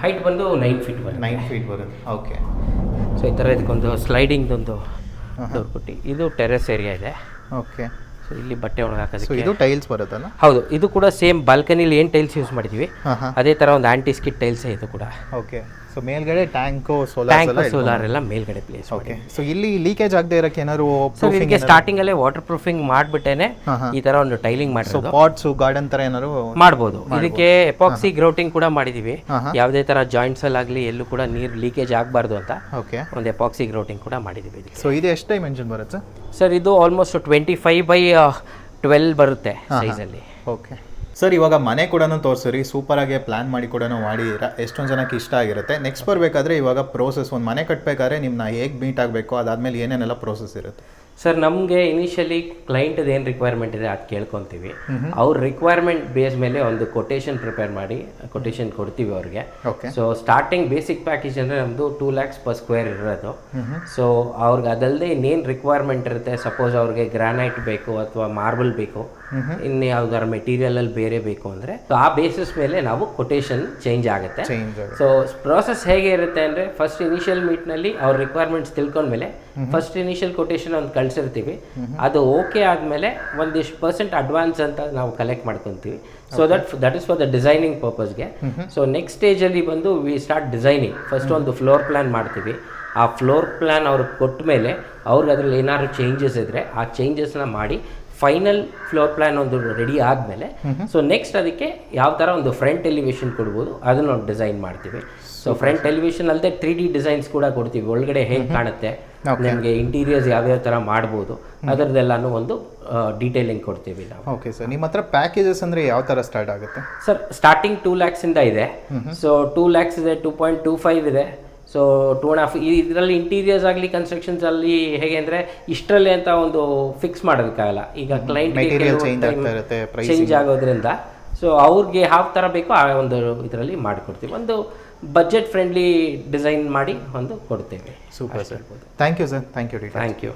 Speaker 1: ಹೈಟ್ ಬಂದು 9 ಫೀಟ್ ಬರುತ್ತೆ.
Speaker 2: 9 ಫೀಟ್ ಬರುತ್ತೆ. ಓಕೆ,
Speaker 1: ಸೊ ಈ ಥರ ಇದಕ್ಕೊಂದು ಸ್ಲೈಡಿಂಗ್ದೊಂದು ಡೋರ್ ಕೊಟ್ಟು, ಇದು ಟೆರೆಸ್ ಏರಿಯಾ ಇದೆ.
Speaker 2: ಓಕೆ.
Speaker 1: ಸೊ ಇಲ್ಲಿ ಬಟ್ಟೆ
Speaker 2: ಸೊ
Speaker 1: ಒಣಗಾಕೋದಕ್ಕೆ.
Speaker 2: ಇದು ಟೈಲ್ಸ್ ಬರುತ್ತಲ್ಲ?
Speaker 1: ಹೌದು, ಇದು ಕೂಡ ಸೇಮ್ ಬಾಲ್ಕನಿಲಿ ಏನು ಟೈಲ್ಸ್ ಯೂಸ್ ಮಾಡಿದ್ದೀವಿ ಅದೇ ಥರ ಒಂದು ಆಂಟಿ ಸ್ಕಿಟ್ ಟೈಲ್ಸೇ ಇದು ಕೂಡ.
Speaker 2: ಓಕೆ. ಸೊ ಮೇಲ್ಗಡೆ ಟ್ಯಾಂಕು
Speaker 1: ಟ್ಯಾಂಕ್ ಸೋಲಾರ್ ಎಲ್ಲ ಮೇಲ್ಗಡೆ ಪ್ಲೇಸ್.
Speaker 2: ಓಕೆ. ಸೊ ಇಲ್ಲಿ ಲೀಕೇಜ್ ಆಗದೆ ಇರೋಕ್ಕೆ ಏನಾದ್ರು
Speaker 1: ಸರ್ ಇದಕ್ಕೆ ಸ್ಟಾರ್ಟಿಂಗ್ ಅಲ್ಲೇ ವಾಟರ್ ಪ್ರೂಫಿಂಗ್ ಮಾಡಿಬಿಟ್ಟೇನೆ ಈ ತರ ಒಂದು ಟೈಲಿಂಗ್ ಮಾಡಿರೋದು.
Speaker 2: ಪಾಟ್ಸ್ ಗಾರ್ಡನ್ ತರ ಏನಾದ್ರು
Speaker 1: ಮಾಡ್ಬೋದು. ಇದಕ್ಕೆ ಎಪಾಕ್ಸಿ ಗ್ರೌಟಿಂಗ್ ಕೂಡ ಮಾಡಿದೀವಿ. ಯಾವುದೇ ತರ ಜಾಯಿಂಟ್ಸ್ ಅಲ್ಲಾಗ್ಲಿ ಎಲ್ಲೂ ಕೂಡ ನೀರು ಲೀಕೇಜ್ ಆಗಬಾರ್ದು ಅಂತ
Speaker 2: ಓಕೆ
Speaker 1: ಒಂದು ಎಪಾಕ್ಸಿ ಗ್ರೌಟಿಂಗ್ ಕೂಡ ಮಾಡಿದೀವಿ.
Speaker 2: ಸೊ ಇದು ಎಷ್ಟು ಡೈಮೆನ್ಷನ್ ಬರುತ್ತೆ
Speaker 1: ಸರ್? ಇದು ಆಲ್ಮೋಸ್ಟ್ 25x12 ಬರುತ್ತೆ ಸೈಜಲ್ಲಿ.
Speaker 2: ಓಕೆ ಸರ್, ಇವಾಗ ಮನೆ ಕೂಡ ತೋರಿಸಿರಿ, ಸೂಪರಾಗಿ ಪ್ಲ್ಯಾನ್ ಮಾಡಿ ಕೂಡ ಮಾಡಿದ್ದೀರಾ, ಎಷ್ಟೊಂದು ಜನಕ್ಕೆ ಇಷ್ಟ ಆಗಿರುತ್ತೆ. ನೆಕ್ಸ್ಟ್ ಬರಬೇಕಾದ್ರೆ ಇವಾಗ ಪ್ರೋಸೆಸ್, ಒಂದು ಮನೆ ಕಟ್ಟಬೇಕಾದ್ರೆ ನಿಮ್ಮನ್ನ ಹೇಗೆ ಮೀಟ್ ಆಗಬೇಕು, ಅದಾದಮೇಲೆ ಏನೇನೆಲ್ಲ ಪ್ರೋಸೆಸ್ ಇರುತ್ತೆ?
Speaker 1: ಸರ್ ನಮಗೆ ಇನಿಷಿಯಲಿ ಕ್ಲೈಂಟ್ದು ಏನು ರಿಕ್ವೈರ್ಮೆಂಟ್ ಇದೆ ಅದು ಕೇಳ್ಕೊತೀವಿ. ಅವ್ರ ರಿಕ್ವೈರ್ಮೆಂಟ್ ಬೇಸ್ ಮೇಲೆ ಒಂದು ಕೊಟೇಶನ್ ಪ್ರಿಪೇರ್ ಮಾಡಿ ಕೊಟೇಶನ್ ಕೊಡ್ತೀವಿ ಅವ್ರಿಗೆ. ಸೊ ಸ್ಟಾರ್ಟಿಂಗ್ ಬೇಸಿಕ್ ಪ್ಯಾಕೇಜ್ ಅಂದರೆ ನಮ್ಮದು 2 lakhs per square ಇರೋದು. ಸೊ ಅವ್ರಿಗೆ ಅದಲ್ಲದೆ ಇನ್ನೇನು ರಿಕ್ವೈರ್ಮೆಂಟ್ ಇರುತ್ತೆ, ಸಪೋಸ್ ಅವ್ರಿಗೆ ಗ್ರಾನೈಟ್ ಬೇಕು ಅಥವಾ ಮಾರ್ಬಲ್ ಬೇಕು, ಇನ್ನು ಯಾವ್ದಾರ ಮೆಟೀರಿಯಲಲ್ಲಿ ಬೇರೆ ಬೇಕು ಅಂದರೆ ಆ ಬೇಸಿಸ್ ಮೇಲೆ ನಾವು ಕೊಟೇಶನ್ ಚೇಂಜ್ ಆಗುತ್ತೆ. ಸೊ ಪ್ರೋಸೆಸ್ ಹೇಗೆ ಇರುತ್ತೆ ಅಂದರೆ, ಫಸ್ಟ್ ಇನಿಷಿಯಲ್ ಮೀಟ್ನಲ್ಲಿ ಅವ್ರ ರಿಕ್ವೈರ್ಮೆಂಟ್ಸ್ ತಿಳ್ಕೊಂಡ್ಮೇಲೆ ಫಸ್ಟ್ ಇನಿಷಿಯಲ್ ಕೊಟೇಶನ್ ಒಂದು ಕಳಿಸಿರ್ತೀವಿ. ಅದು ಓಕೆ ಆದಮೇಲೆ ಒಂದಿಷ್ಟು % ಅಡ್ವಾನ್ಸ್ ಅಂತ ನಾವು ಕಲೆಕ್ಟ್ ಮಾಡ್ಕೊತೀವಿ. So that is for the designing ಪರ್ಪಸ್ಗೆ. ಸೊ ನೆಕ್ಸ್ಟ್ ಸ್ಟೇಜಲ್ಲಿ ಬಂದು ವಿ ಸ್ಟಾರ್ಟ್ ಡಿಸೈನಿಂಗ್. ಫಸ್ಟ್ ಒಂದು ಫ್ಲೋರ್ ಪ್ಲ್ಯಾನ್ ಮಾಡ್ತೀವಿ. ಆ ಫ್ಲೋರ್ ಪ್ಲ್ಯಾನ್ ಅವ್ರಿಗೆ ಕೊಟ್ಟ ಮೇಲೆ ಅವ್ರಿಗೆ ಅದರಲ್ಲಿ ಏನಾದ್ರು ಚೇಂಜಸ್ ಇದ್ದರೆ ಆ ಚೇಂಜಸ್ನ ಮಾಡಿ ಫೈನಲ್ ಫ್ಲೋರ್ ಪ್ಲ್ಯಾನ್ ಒಂದು ರೆಡಿ ಆದಮೇಲೆ ಸೊ ನೆಕ್ಸ್ಟ್ ಅದಕ್ಕೆ ಯಾವ ಥರ ಒಂದು ಫ್ರಂಟ್ ಎಲಿವೇಶನ್ ಕೊಡ್ಬೋದು ಅದನ್ನು ನಾವು ಡಿಸೈನ್ ಮಾಡ್ತೀವಿ. ಸೊ ಫ್ರಂಟ್ ಎಲಿವೇಶನ್ ಅಲ್ಲದೆ 3D ಡಿಸೈನ್ಸ್ ಕೂಡ ಕೊಡ್ತೀವಿ. ಒಳಗಡೆ ಹೇಗೆ ಕಾಣುತ್ತೆ, ನಿಮಗೆ ಇಂಟೀರಿಯರ್ಸ್ ಯಾವ್ಯಾವ ಥರ ಮಾಡ್ಬೋದು ಅದರದ್ದೆಲ್ಲನೂ ಒಂದು ಡೀಟೇಲಿಂಗ್ ಕೊಡ್ತೀವಿ ನಾವು.
Speaker 2: ಓಕೆ ಸರ್, ನಿಮ್ಮ ಹತ್ರ ಪ್ಯಾಕೇಜಸ್ ಅಂದರೆ ಯಾವ ಥರ ಸ್ಟಾರ್ಟ್ ಆಗುತ್ತೆ?
Speaker 1: ಸರ್ ಸ್ಟಾರ್ಟಿಂಗ್ 2 lakhs ಇಂದ ಇದೆ. ಸೊ 2 lakhs ಇದೆ, 2.25 ಇದೆ. ಸೊ 2.5 ಇದರಲ್ಲಿ ಇಂಟೀರಿಯರ್ಸ್ ಆಗಲಿ ಕನ್ಸ್ಟ್ರಕ್ಷನ್ಸ್ ಅಲ್ಲಿ ಹೇಗೆ ಅಂದರೆ ಇಷ್ಟರಲ್ಲಿ ಅಂತ ಒಂದು ಫಿಕ್ಸ್ ಮಾಡೋದಕ್ಕಾಗಲ್ಲ. ಈಗ ಕ್ಲೈಂಟ್ ಚೇಂಜ್ ಆಗೋದ್ರಿಂದ ಸೊ ಅವ್ರಿಗೆ ಯಾವ ಥರ ಬೇಕೋ ಆ ಒಂದು ಇದರಲ್ಲಿ ಮಾಡಿಕೊಡ್ತೀವಿ. ಒಂದು ಬಜೆಟ್ ಫ್ರೆಂಡ್ಲಿ ಡಿಸೈನ್ ಮಾಡಿ ಒಂದು ಕೊಡ್ತೇವೆ.
Speaker 2: Super sir, thank you sir. Thank you.